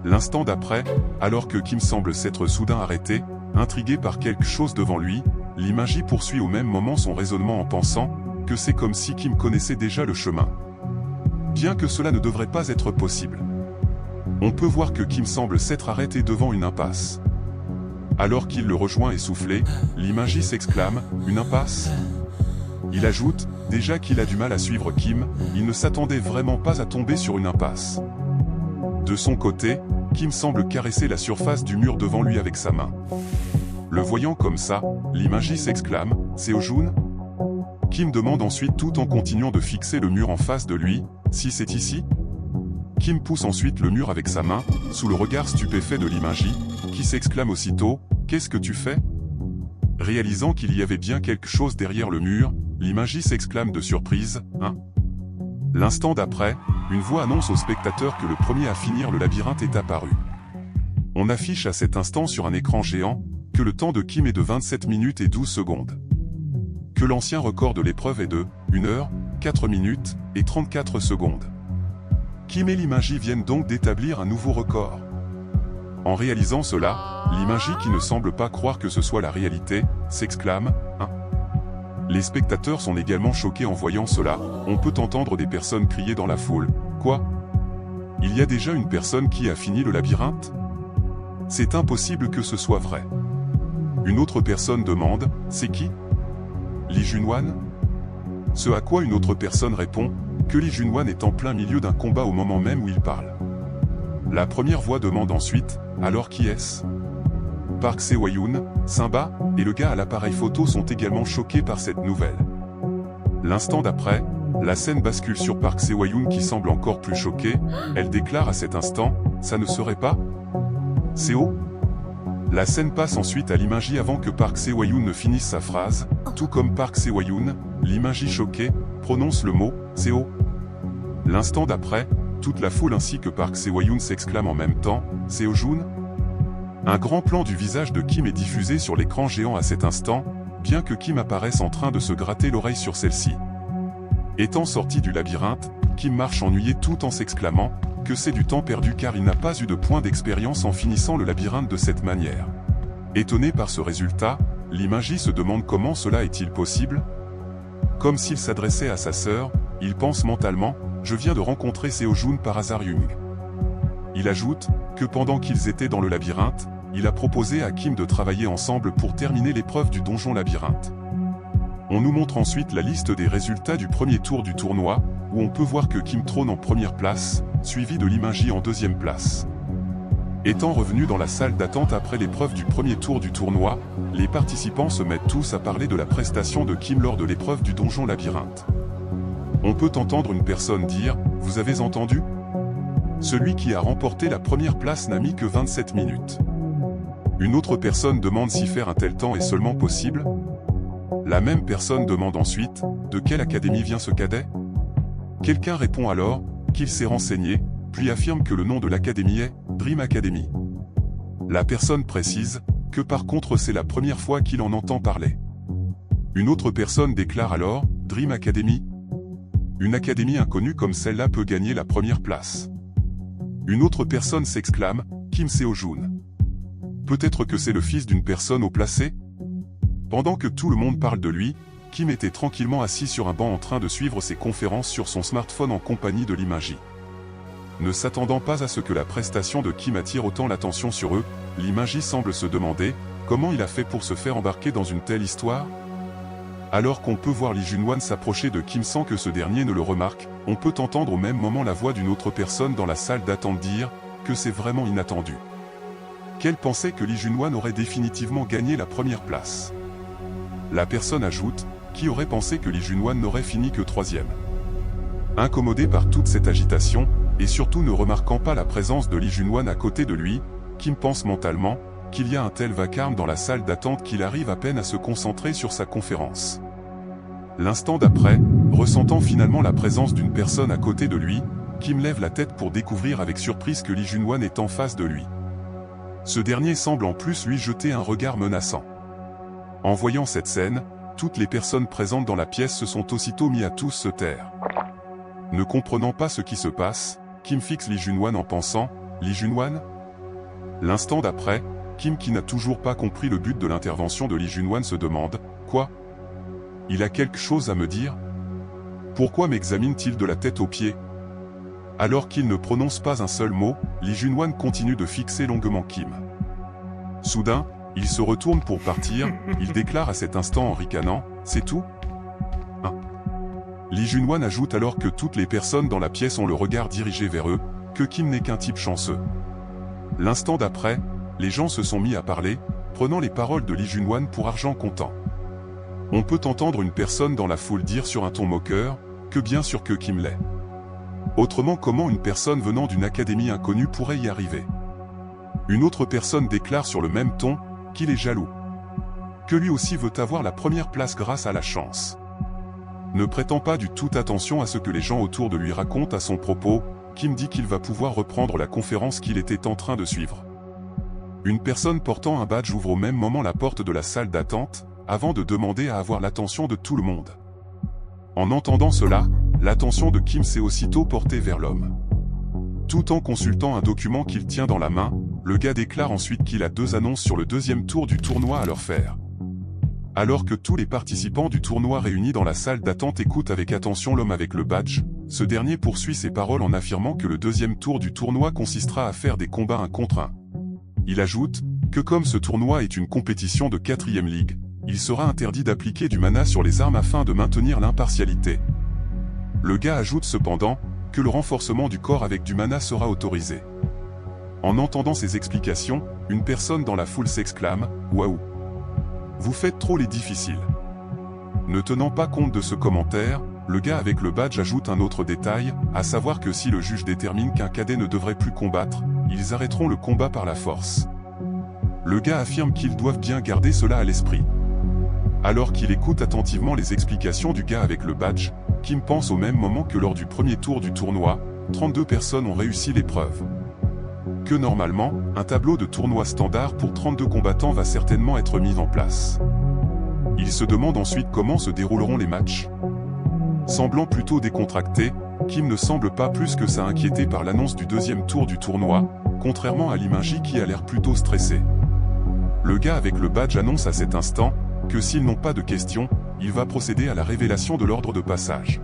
L'instant d'après, alors que Kim semble s'être soudain arrêté, intrigué par quelque chose devant lui, Liminji poursuit au même moment son raisonnement en pensant que c'est comme si Kim connaissait déjà le chemin. Bien que cela ne devrait pas être possible. On peut voir que Kim semble s'être arrêté devant une impasse. Alors qu'il le rejoint essoufflé, Liminji s'exclame « Une impasse ?» Il ajoute, déjà qu'il a du mal à suivre Kim, il ne s'attendait vraiment pas à tomber sur une impasse. De son côté, Kim semble caresser la surface du mur devant lui avec sa main. Le voyant comme ça, Liminji s'exclame « C'est Ojun ?» Kim demande ensuite tout en continuant de fixer le mur en face de lui « Si c'est ici ?» Kim pousse ensuite le mur avec sa main, sous le regard stupéfait de Liminji, qui s'exclame aussitôt « Qu'est-ce que tu fais ?» Réalisant qu'il y avait bien quelque chose derrière le mur, Liminji s'exclame de surprise « Hein ?» L'instant d'après, une voix annonce au spectateur que le premier à finir le labyrinthe est apparu. On affiche à cet instant sur un écran géant que le temps de Kim est de 27 minutes et 12 secondes. Que l'ancien record de l'épreuve est de 1 heure, 4 minutes et 34 secondes. Kim et Liminji viennent donc d'établir un nouveau record. En réalisant cela, Liminji, qui ne semble pas croire que ce soit la réalité, s'exclame « Hein ?» Les spectateurs sont également choqués en voyant cela, on peut entendre des personnes crier dans la foule « Quoi ? Il y a déjà une personne qui a fini le labyrinthe ? C'est impossible que ce soit vrai. » Une autre personne demande « C'est qui ? Lee Junwan ?» Ce à quoi une autre personne répond que Lee Junwan est en plein milieu d'un combat au moment même où il parle. La première voix demande ensuite « Alors qui est-ce ?» Park Se-hwa-yoon, Simba et le gars à l'appareil photo sont également choqués par cette nouvelle. L'instant d'après, la scène bascule sur Park Se-hwa-yoon qui semble encore plus choquée, elle déclare à cet instant « Ça ne serait pas Seo ?» La scène passe ensuite à Liminji avant que Park Se-hwa-yoon ne finisse sa phrase, tout comme Park Se-hwa-yoon, Liminji choqué, prononce le mot « Seo ». L'instant d'après, toute la foule ainsi que Park Se-hwa-yoon s'exclament en même temps « C'est Ojun ?» Un grand plan du visage de Kim est diffusé sur l'écran géant à cet instant, bien que Kim apparaisse en train de se gratter l'oreille sur celle-ci. Étant sorti du labyrinthe, Kim marche ennuyé tout en s'exclamant que c'est du temps perdu car il n'a pas eu de point d'expérience en finissant le labyrinthe de cette manière. Étonné par ce résultat, Liminji se demande comment cela est-il possible. Comme s'il s'adressait à sa sœur, il pense mentalement « Je viens de rencontrer Seo Jun par hasard Jung ». Il ajoute que pendant qu'ils étaient dans le labyrinthe, il a proposé à Kim de travailler ensemble pour terminer l'épreuve du donjon labyrinthe. On nous montre ensuite la liste des résultats du premier tour du tournoi, où on peut voir que Kim trône en première place, suivi de Liminji en deuxième place. Étant revenus dans la salle d'attente après l'épreuve du premier tour du tournoi, les participants se mettent tous à parler de la prestation de Kim lors de l'épreuve du donjon labyrinthe. On peut entendre une personne dire « Vous avez entendu ? Celui qui a remporté la première place n'a mis que 27 minutes. » Une autre personne demande si faire un tel temps est seulement possible. La même personne demande ensuite, de quelle académie vient ce cadet? Quelqu'un répond alors, qu'il s'est renseigné, puis affirme que le nom de l'académie est Dream Academy. La personne précise, que par contre c'est la première fois qu'il en entend parler. Une autre personne déclare alors, Dream Academy. Une académie inconnue comme celle-là peut gagner la première place. Une autre personne s'exclame, Kim Seo-joon. Peut-être que c'est le fils d'une personne haut placée? Pendant que tout le monde parle de lui, Kim était tranquillement assis sur un banc en train de suivre ses conférences sur son smartphone en compagnie de Lee Min-ji. Ne s'attendant pas à ce que la prestation de Kim attire autant l'attention sur eux, Lee Min-ji semble se demander comment il a fait pour se faire embarquer dans une telle histoire. Alors qu'on peut voir Lee Jun-wan s'approcher de Kim sans que ce dernier ne le remarque, on peut entendre au même moment la voix d'une autre personne dans la salle d'attente dire que c'est vraiment inattendu. Qu'elle pensait que Lee Jun-wan aurait définitivement gagné la première place. La personne ajoute, qui aurait pensé que Lee Jun-wan n'aurait fini que 3e. Incommodé par toute cette agitation, et surtout ne remarquant pas la présence de Lee Jun-wan à côté de lui, Kim pense mentalement qu'il y a un tel vacarme dans la salle d'attente qu'il arrive à peine à se concentrer sur sa conférence. L'instant d'après, ressentant finalement la présence d'une personne à côté de lui, Kim lève la tête pour découvrir avec surprise que Lee Jun-wan est en face de lui. Ce dernier semble en plus lui jeter un regard menaçant. En voyant cette scène, toutes les personnes présentes dans la pièce se sont aussitôt mis à tous se taire. Ne comprenant pas ce qui se passe, Kim fixe Lee Jun-wan en pensant « Lee Jun-wan ?» L'instant d'après, Kim qui n'a toujours pas compris le but de l'intervention de Lee Jun-wan se demande « Quoi ? Il a quelque chose à me dire ? Pourquoi m'examine-t-il de la tête aux pieds ?» Alors qu'il ne prononce pas un seul mot, Lee Jun-wan continue de fixer longuement Kim. Soudain, il se retourne pour partir, il déclare à cet instant en ricanant « C'est tout ?» Lee Jun-wan ajoute alors que toutes les personnes dans la pièce ont le regard dirigé vers eux, que Kim n'est qu'un type chanceux. L'instant d'après, les gens se sont mis à parler, prenant les paroles de Lee Jun-wan pour argent comptant. On peut entendre une personne dans la foule dire sur un ton moqueur, que bien sûr que Kim l'est. Autrement, comment une personne venant d'une académie inconnue pourrait y arriver? Une autre personne déclare sur le même ton, qu'il est jaloux. Que lui aussi veut avoir la première place grâce à la chance. Ne prêtant pas du tout attention à ce que les gens autour de lui racontent à son propos, Kim dit qu'il va pouvoir reprendre la conférence qu'il était en train de suivre. Une personne portant un badge ouvre au même moment la porte de la salle d'attente, avant de demander à avoir l'attention de tout le monde. En entendant cela, l'attention de Kim s'est aussitôt portée vers l'homme. Tout en consultant un document qu'il tient dans la main, le gars déclare ensuite qu'il a 2 annonces sur le 2e tour du tournoi à leur faire. Alors que tous les participants du tournoi réunis dans la salle d'attente écoutent avec attention l'homme avec le badge, ce dernier poursuit ses paroles en affirmant que le 2e tour du tournoi consistera à faire des combats 1 contre 1. Il ajoute que comme ce tournoi est une compétition de 4e ligue, il sera interdit d'appliquer du mana sur les armes afin de maintenir l'impartialité. Le gars ajoute cependant que le renforcement du corps avec du mana sera autorisé. En entendant ces explications, une personne dans la foule s'exclame « Waouh ! Vous faites trop les difficiles !» Ne tenant pas compte de ce commentaire, le gars avec le badge ajoute un autre détail, à savoir que si le juge détermine qu'un cadet ne devrait plus combattre, ils arrêteront le combat par la force. Le gars affirme qu'ils doivent bien garder cela à l'esprit. Alors qu'il écoute attentivement les explications du gars avec le badge, Kim pense au même moment que lors du premier tour du tournoi, 32 personnes ont réussi l'épreuve. Que normalement, un tableau de tournoi standard pour 32 combattants va certainement être mis en place. Il se demande ensuite comment se dérouleront les matchs. Semblant plutôt décontracté, Kim ne semble pas plus que ça inquiété par l'annonce du 2e tour du tournoi, contrairement à Lee Min-ji qui a l'air plutôt stressé. Le gars avec le badge annonce à cet instant que s'ils n'ont pas de questions, il va procéder à la révélation de l'ordre de passage.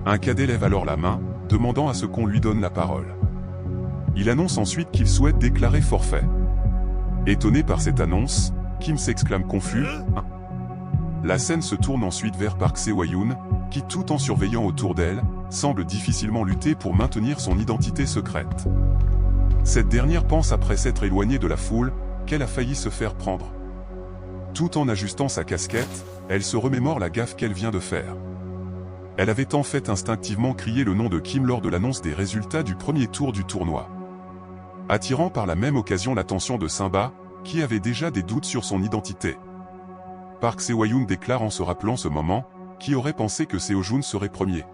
Un cadet lève alors la main, demandant à ce qu'on lui donne la parole. Il annonce ensuite qu'il souhaite déclarer forfait. Étonné par cette annonce, Kim s'exclame confus « La scène se tourne ensuite vers Park Seo-yoon, qui tout en surveillant autour d'elle, semble difficilement lutter pour maintenir son identité secrète. Cette dernière pense après s'être éloignée de la foule, qu'elle a failli se faire prendre. Tout en ajustant sa casquette, elle se remémore la gaffe qu'elle vient de faire. Elle avait en fait instinctivement crié le nom de Kim lors de l'annonce des résultats du premier tour du tournoi. Attirant par la même occasion l'attention de Simba, qui avait déjà des doutes sur son identité. Park Seo-yoon déclare en se rappelant ce moment, qui aurait pensé que Seo-joon serait premier.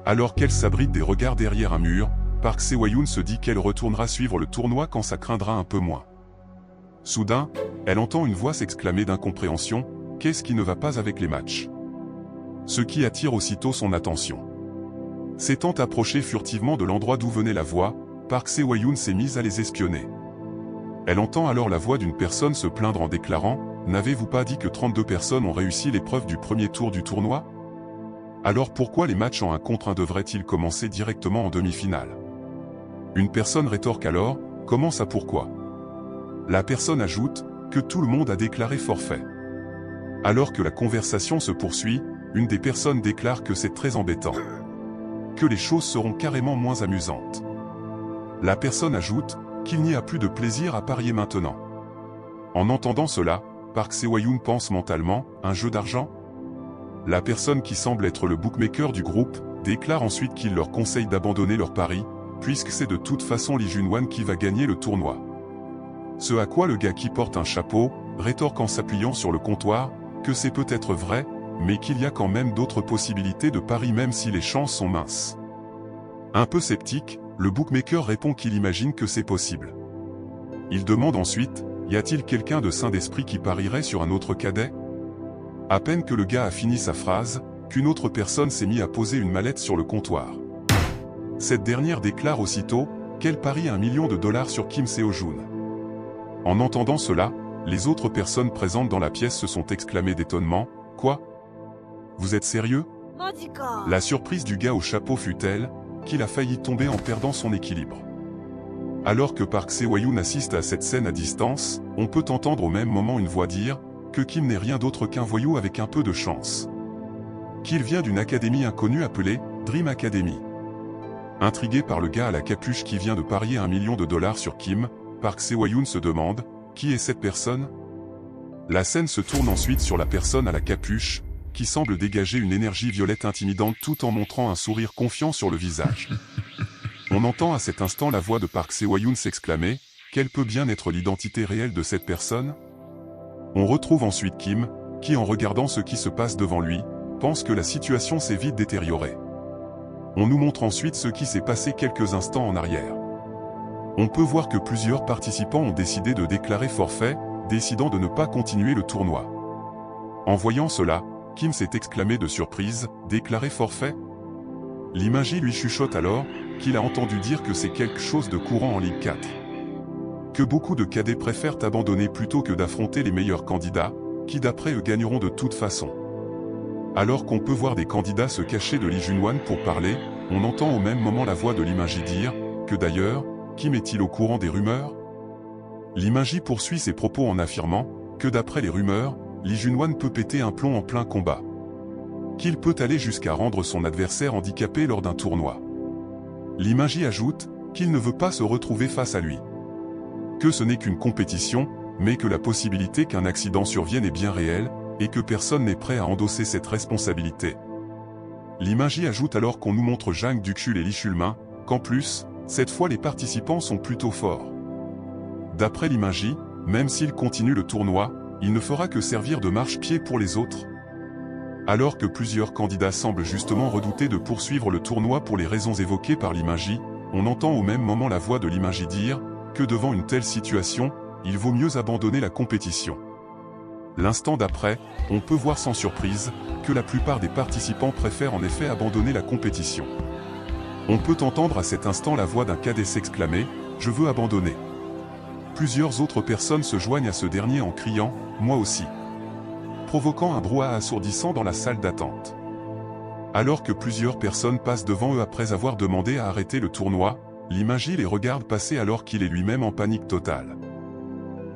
Alors qu'elle s'abrite des regards derrière un mur, Park Seo-yoon se dit qu'elle retournera suivre le tournoi quand ça craindra un peu moins. Soudain, elle entend une voix s'exclamer d'incompréhension, « Qu'est-ce qui ne va pas avec les matchs ?» Ce qui attire aussitôt son attention. S'étant approchée furtivement de l'endroit d'où venait la voix, Park Seo-yoon s'est mise à les espionner. Elle entend alors la voix d'une personne se plaindre en déclarant « N'avez-vous pas dit que 32 personnes ont réussi l'épreuve du premier tour du tournoi ? Alors pourquoi les matchs en 1 contre 1 devraient-ils commencer directement en demi-finale ?» Une personne rétorque alors « Comment ça pourquoi ?» La personne ajoute que tout le monde a déclaré forfait. Alors que la conversation se poursuit, une des personnes déclare que c'est très embêtant. Que les choses seront carrément moins amusantes. La personne ajoute qu'il n'y a plus de plaisir à parier maintenant. En entendant cela, Park Seo-yoon pense mentalement, un jeu d'argent ? La personne qui semble être le bookmaker du groupe, déclare ensuite qu'il leur conseille d'abandonner leur pari, puisque c'est de toute façon Lee Jun-wan qui va gagner le tournoi. Ce à quoi le gars qui porte un chapeau, rétorque en s'appuyant sur le comptoir, que c'est peut-être vrai, mais qu'il y a quand même d'autres possibilités de pari même si les chances sont minces. Un peu sceptique, le bookmaker répond qu'il imagine que c'est possible. Il demande ensuite, y a-t-il quelqu'un de sain d'esprit qui parierait sur un autre cadet ? À peine que le gars a fini sa phrase, qu'une autre personne s'est mise à poser une mallette sur le comptoir. Cette dernière déclare aussitôt qu'elle parie $1 million sur Kim Seo-joon. En entendant cela, les autres personnes présentes dans la pièce se sont exclamées d'étonnement. « Quoi ? Vous êtes sérieux ?» La surprise du gars au chapeau fut telle qu'il a failli tomber en perdant son équilibre. Alors que Park Seo-yoon assiste à cette scène à distance, on peut entendre au même moment une voix dire que Kim n'est rien d'autre qu'un voyou avec un peu de chance. Qu'il vient d'une académie inconnue appelée Dream Academy. Intrigué par le gars à la capuche qui vient de parier $1 million sur Kim, Park Seo-yoon se demande « Qui est cette personne ?» La scène se tourne ensuite sur la personne à la capuche, qui semble dégager une énergie violette intimidante tout en montrant un sourire confiant sur le visage. On entend à cet instant la voix de Park Seo-yoon s'exclamer « Quelle peut bien être l'identité réelle de cette personne ?» On retrouve ensuite Kim, qui en regardant ce qui se passe devant lui, pense que la situation s'est vite détériorée. On nous montre ensuite ce qui s'est passé quelques instants en arrière. On peut voir que plusieurs participants ont décidé de déclarer forfait, décidant de ne pas continuer le tournoi. En voyant cela, Kim s'est exclamé de surprise, « Déclarer forfait ?» L'Imagie lui chuchote alors, qu'il a entendu dire que c'est quelque chose de courant en Ligue 4. Que beaucoup de cadets préfèrent abandonner plutôt que d'affronter les meilleurs candidats, qui d'après eux gagneront de toute façon. Alors qu'on peut voir des candidats se cacher de Lee Jun-wan pour parler, on entend au même moment la voix de l'Imagie dire, que d'ailleurs, Kim est-il au courant des rumeurs ? L'Imagie poursuit ses propos en affirmant, que d'après les rumeurs, Lee Jun-wan peut péter un plomb en plein combat. Qu'il peut aller jusqu'à rendre son adversaire handicapé lors d'un tournoi. L'Imagie ajoute, qu'il ne veut pas se retrouver face à lui. Que ce n'est qu'une compétition, mais que la possibilité qu'un accident survienne est bien réelle, et que personne n'est prêt à endosser cette responsabilité. L'Imagie ajoute alors qu'on nous montre Jang Dukchul et Lee Shulmin, qu'en plus, cette fois les participants sont plutôt forts. D'après l'Imagie, même s'il continue le tournoi, il ne fera que servir de marche-pied pour les autres. Alors que plusieurs candidats semblent justement redouter de poursuivre le tournoi pour les raisons évoquées par l'Imagie, on entend au même moment la voix de l'Imagie dire que devant une telle situation, il vaut mieux abandonner la compétition. L'instant d'après, on peut voir sans surprise que la plupart des participants préfèrent en effet abandonner la compétition. On peut entendre à cet instant la voix d'un cadet s'exclamer « Je veux abandonner ». Plusieurs autres personnes se joignent à ce dernier en criant « Moi aussi », provoquant un brouhaha assourdissant dans la salle d'attente. Alors que plusieurs personnes passent devant eux après avoir demandé à arrêter le tournoi, l'Imagie les regarde passer alors qu'il est lui-même en panique totale.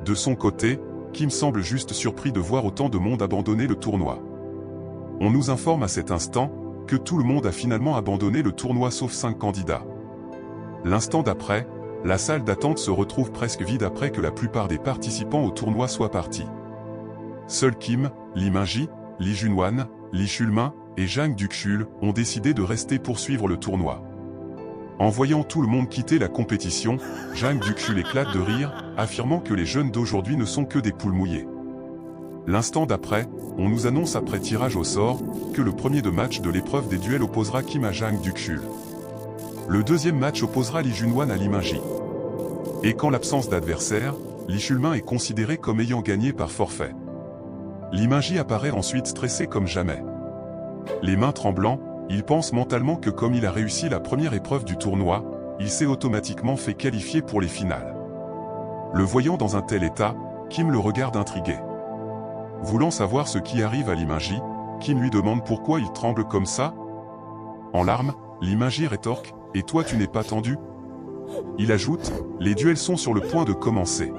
De son côté, Kim semble juste surpris de voir autant de monde abandonner le tournoi. On nous informe à cet instant que tout le monde a finalement abandonné le tournoi sauf 5 candidats. L'instant d'après, la salle d'attente se retrouve presque vide après que la plupart des participants au tournoi soient partis. Seuls Kim, l'Imagie, Lee Jun-wan, Lee Shulmin et Jang Dukchul ont décidé de rester pour suivre le tournoi. En voyant tout le monde quitter la compétition, Jang Duxul éclate de rire, affirmant que les jeunes d'aujourd'hui ne sont que des poules mouillées. L'instant d'après, on nous annonce après tirage au sort, que le premier de match de l'épreuve des duels opposera Kim à Jang Duxul. Le deuxième match opposera Lee Junwan à Lee Minji. Et qu'en l'absence d'adversaire, Lee Shulmin est considéré comme ayant gagné par forfait. Lee Minji apparaît ensuite stressé comme jamais. Les mains tremblantes, il pense mentalement que comme il a réussi la première épreuve du tournoi, il s'est automatiquement fait qualifier pour les finales. Le voyant dans un tel état, Kim le regarde intrigué. Voulant savoir ce qui arrive à Lee Minji, Kim lui demande pourquoi il tremble comme ça. En larmes, Lee Minji rétorque « Et toi tu n'es pas tendu ?» Il ajoute « Les duels sont sur le point de commencer. »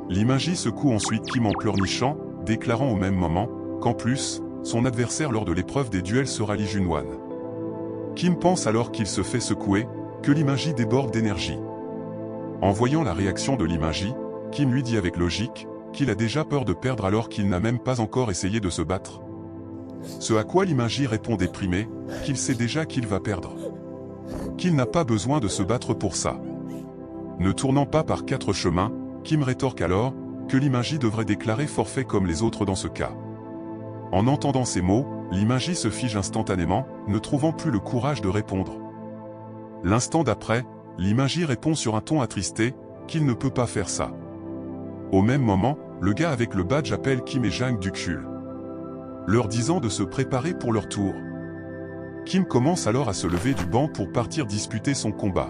Lee Minji secoue ensuite Kim en pleurnichant, déclarant au même moment qu'en plus, son adversaire lors de l'épreuve des duels sera Lee Junwan. Kim pense alors qu'il se fait secouer, que Lee Minji déborde d'énergie. En voyant la réaction de Lee Minji, Kim lui dit avec logique qu'il a déjà peur de perdre alors qu'il n'a même pas encore essayé de se battre. Ce à quoi Lee Minji répond déprimé, qu'il sait déjà qu'il va perdre. Qu'il n'a pas besoin de se battre pour ça. Ne tournant pas par quatre chemins, Kim rétorque alors que Lee Minji devrait déclarer forfait comme les autres dans ce cas. En entendant ces mots, Lee Minji se fige instantanément, ne trouvant plus le courage de répondre. L'instant d'après, Lee Minji répond sur un ton attristé qu'il ne peut pas faire ça. Au même moment, le gars avec le badge appelle Kim et Jang Duxul, leur disant de se préparer pour leur tour. Kim commence alors à se lever du banc pour partir disputer son combat.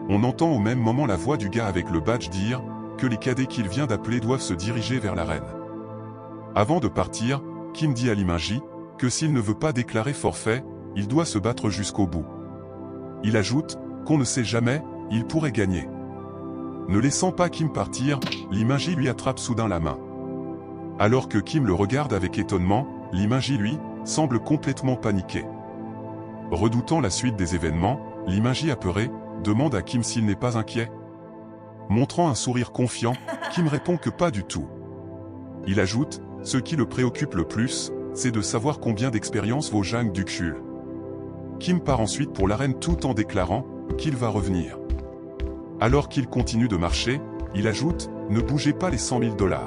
On entend au même moment la voix du gars avec le badge dire que les cadets qu'il vient d'appeler doivent se diriger vers l'arène. Avant de partir, Kim dit à Lee Minji que s'il ne veut pas déclarer forfait, il doit se battre jusqu'au bout. Il ajoute qu'on ne sait jamais, il pourrait gagner. Ne laissant pas Kim partir, Lee Minji lui attrape soudain la main. Alors que Kim le regarde avec étonnement, Lee Minji lui, semble complètement paniqué. Redoutant la suite des événements, Lee Minji apeuré, demande à Kim s'il n'est pas inquiet. Montrant un sourire confiant, Kim répond que pas du tout. Il ajoute, ce qui le préoccupe le plus, c'est de savoir combien d'expérience vaut Jang Duxul. Kim part ensuite pour l'arène tout en déclarant qu'il va revenir. Alors qu'il continue de marcher, il ajoute « Ne bougez pas les 100 000 $.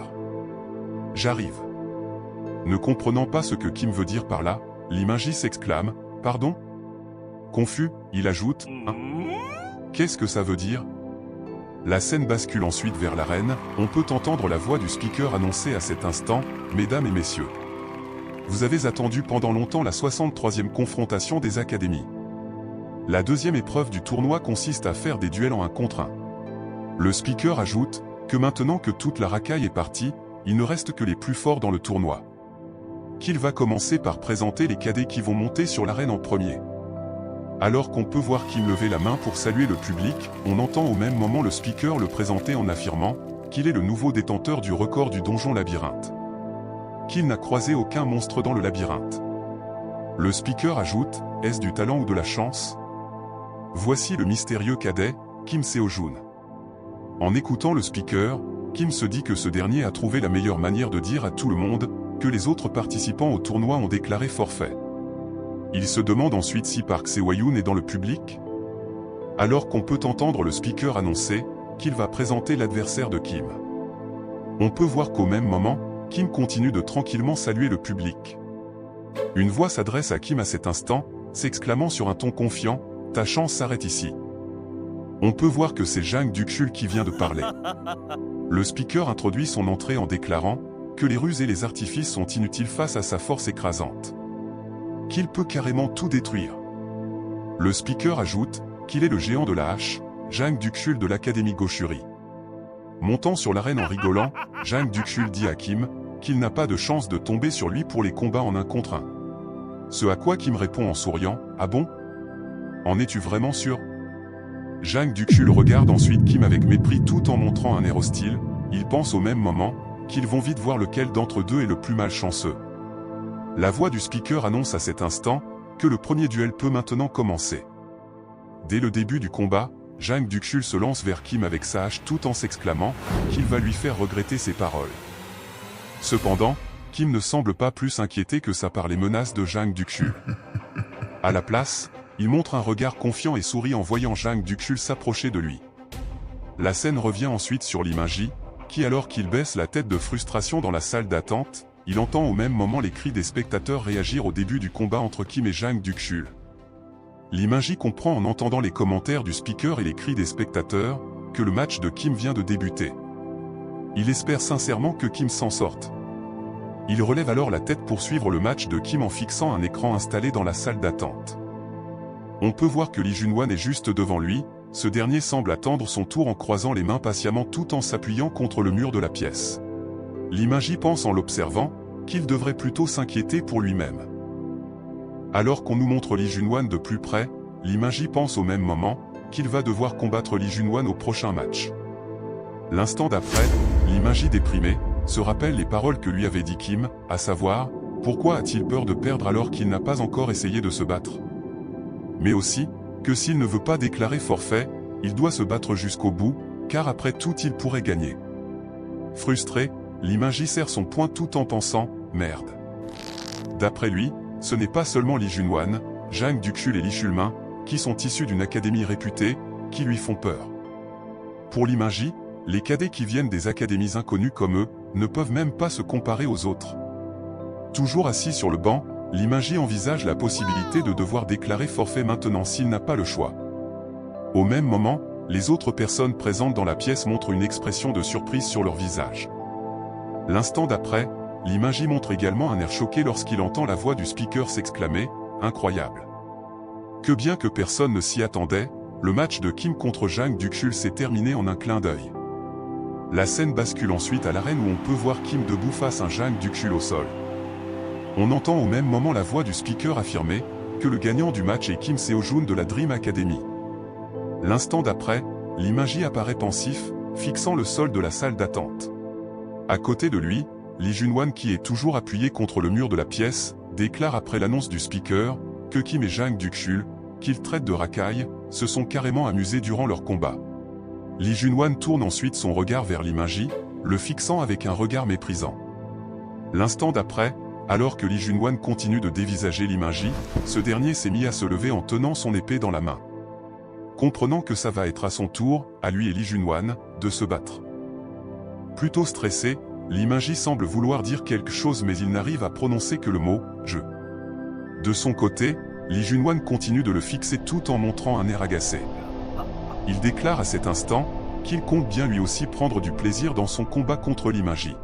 J'arrive. » Ne comprenant pas ce que Kim veut dire par là, Lee Minji s'exclame « Pardon ?» Confus, il ajoute « Hein ? Qu'est-ce que ça veut dire ?» La scène bascule ensuite vers l'arène, on peut entendre la voix du speaker annoncer à cet instant « Mesdames et messieurs, vous avez attendu pendant longtemps la 63e confrontation des académies. La deuxième épreuve du tournoi consiste à faire des duels en 1 contre 1. Le speaker ajoute que maintenant que toute la racaille est partie, il ne reste que les plus forts dans le tournoi. Qu'il va commencer par présenter les cadets qui vont monter sur l'arène en premier. Alors qu'on peut voir Kim lever la main pour saluer le public, on entend au même moment le speaker le présenter en affirmant qu'il est le nouveau détenteur du record du donjon labyrinthe. Qu'il n'a croisé aucun monstre dans le labyrinthe. Le speaker ajoute « Est-ce du talent ou de la chance ?» Voici le mystérieux cadet, Kim Seo-jun. En écoutant le speaker, Kim se dit que ce dernier a trouvé la meilleure manière de dire à tout le monde que les autres participants au tournoi ont déclaré forfait. Il se demande ensuite si Park Seo-yoon est dans le public. Alors qu'on peut entendre le speaker annoncer qu'il va présenter l'adversaire de Kim. On peut voir qu'au même moment, Kim continue de tranquillement saluer le public. Une voix s'adresse à Kim à cet instant, s'exclamant sur un ton confiant « Ta chance s'arrête ici ». On peut voir que c'est Jang Duxul qui vient de parler. Le speaker introduit son entrée en déclarant que les ruses et les artifices sont inutiles face à sa force écrasante. Qu'il peut carrément tout détruire. Le speaker ajoute qu'il est le géant de la hache, Jang Duxul de l'Académie Goshuri. Montant sur l'arène en rigolant, Jang Duxul dit à Kim qu'il n'a pas de chance de tomber sur lui pour les combats en 1 contre 1. Ce à quoi Kim répond en souriant « Ah bon ? En es-tu vraiment sûr ?» Jang Duxul regarde ensuite Kim avec mépris tout en montrant un air hostile, il pense au même moment qu'ils vont vite voir lequel d'entre deux est le plus malchanceux. La voix du speaker annonce à cet instant que le premier duel peut maintenant commencer. Dès le début du combat, Jang Duxul se lance vers Kim avec sa hache tout en s'exclamant qu'il va lui faire regretter ses paroles. Cependant, Kim ne semble pas plus inquiété que ça par les menaces de Jang Duxul. À la place, il montre un regard confiant et sourit en voyant Jang Dukchul s'approcher de lui. La scène revient ensuite sur Lee Min-ji, qui alors qu'il baisse la tête de frustration dans la salle d'attente, il entend au même moment les cris des spectateurs réagir au début du combat entre Kim et Jang Dukchul. Lee Min-ji comprend en entendant les commentaires du speaker et les cris des spectateurs, que le match de Kim vient de débuter. Il espère sincèrement que Kim s'en sorte. Il relève alors la tête pour suivre le match de Kim en fixant un écran installé dans la salle d'attente. On peut voir que Lee Junwan est juste devant lui, ce dernier semble attendre son tour en croisant les mains patiemment tout en s'appuyant contre le mur de la pièce. Lee Min-ji pense en l'observant, qu'il devrait plutôt s'inquiéter pour lui-même. Alors qu'on nous montre Lee Junwan de plus près, Lee Min-ji pense au même moment, qu'il va devoir combattre Lee Junwan au prochain match. L'instant d'après, Lee Min-ji déprimé, se rappelle les paroles que lui avait dit Kim, à savoir, pourquoi a-t-il peur de perdre alors qu'il n'a pas encore essayé de se battre? Mais aussi, que s'il ne veut pas déclarer forfait, il doit se battre jusqu'au bout, car après tout il pourrait gagner. Frustré, Lee Min-ji serre son poing tout en pensant « merde ». D'après lui, ce n'est pas seulement Lee Junwan, Jang Dukchul et Lee Shulmin, qui sont issus d'une académie réputée, qui lui font peur. Pour Lee Min-ji, les cadets qui viennent des académies inconnues comme eux, ne peuvent même pas se comparer aux autres. Toujours assis sur le banc, Lee Min-ji envisage la possibilité de devoir déclarer forfait maintenant s'il n'a pas le choix. Au même moment, les autres personnes présentes dans la pièce montrent une expression de surprise sur leur visage. L'instant d'après, Lee Min-ji montre également un air choqué lorsqu'il entend la voix du speaker s'exclamer « Incroyable !» Que bien que personne ne s'y attendait, le match de Kim contre Jang Dukchul s'est terminé en un clin d'œil. La scène bascule ensuite à l'arène où on peut voir Kim debout face à Jang Dukchul au sol. On entend au même moment la voix du speaker affirmer que le gagnant du match est Kim Seo-jun de la Dream Academy. L'instant d'après, Lee Min-ji apparaît pensif, fixant le sol de la salle d'attente. À côté de lui, Lee Junwan qui est toujours appuyé contre le mur de la pièce, déclare après l'annonce du speaker que Kim et Jang Dukchul, qu'il traite de racailles, se sont carrément amusés durant leur combat. Lee Junwan tourne ensuite son regard vers Lee Min-ji, le fixant avec un regard méprisant. L'instant d'après, alors que Lee Junwan continue de dévisager Lee Min-ji, ce dernier s'est mis à se lever en tenant son épée dans la main. Comprenant que ça va être à son tour, à lui et Lee Junwan, de se battre. Plutôt stressé, Lee Min-ji semble vouloir dire quelque chose mais il n'arrive à prononcer que le mot « je ». De son côté, Lee Junwan continue de le fixer tout en montrant un air agacé. Il déclare à cet instant qu'il compte bien lui aussi prendre du plaisir dans son combat contre Lee Min-ji.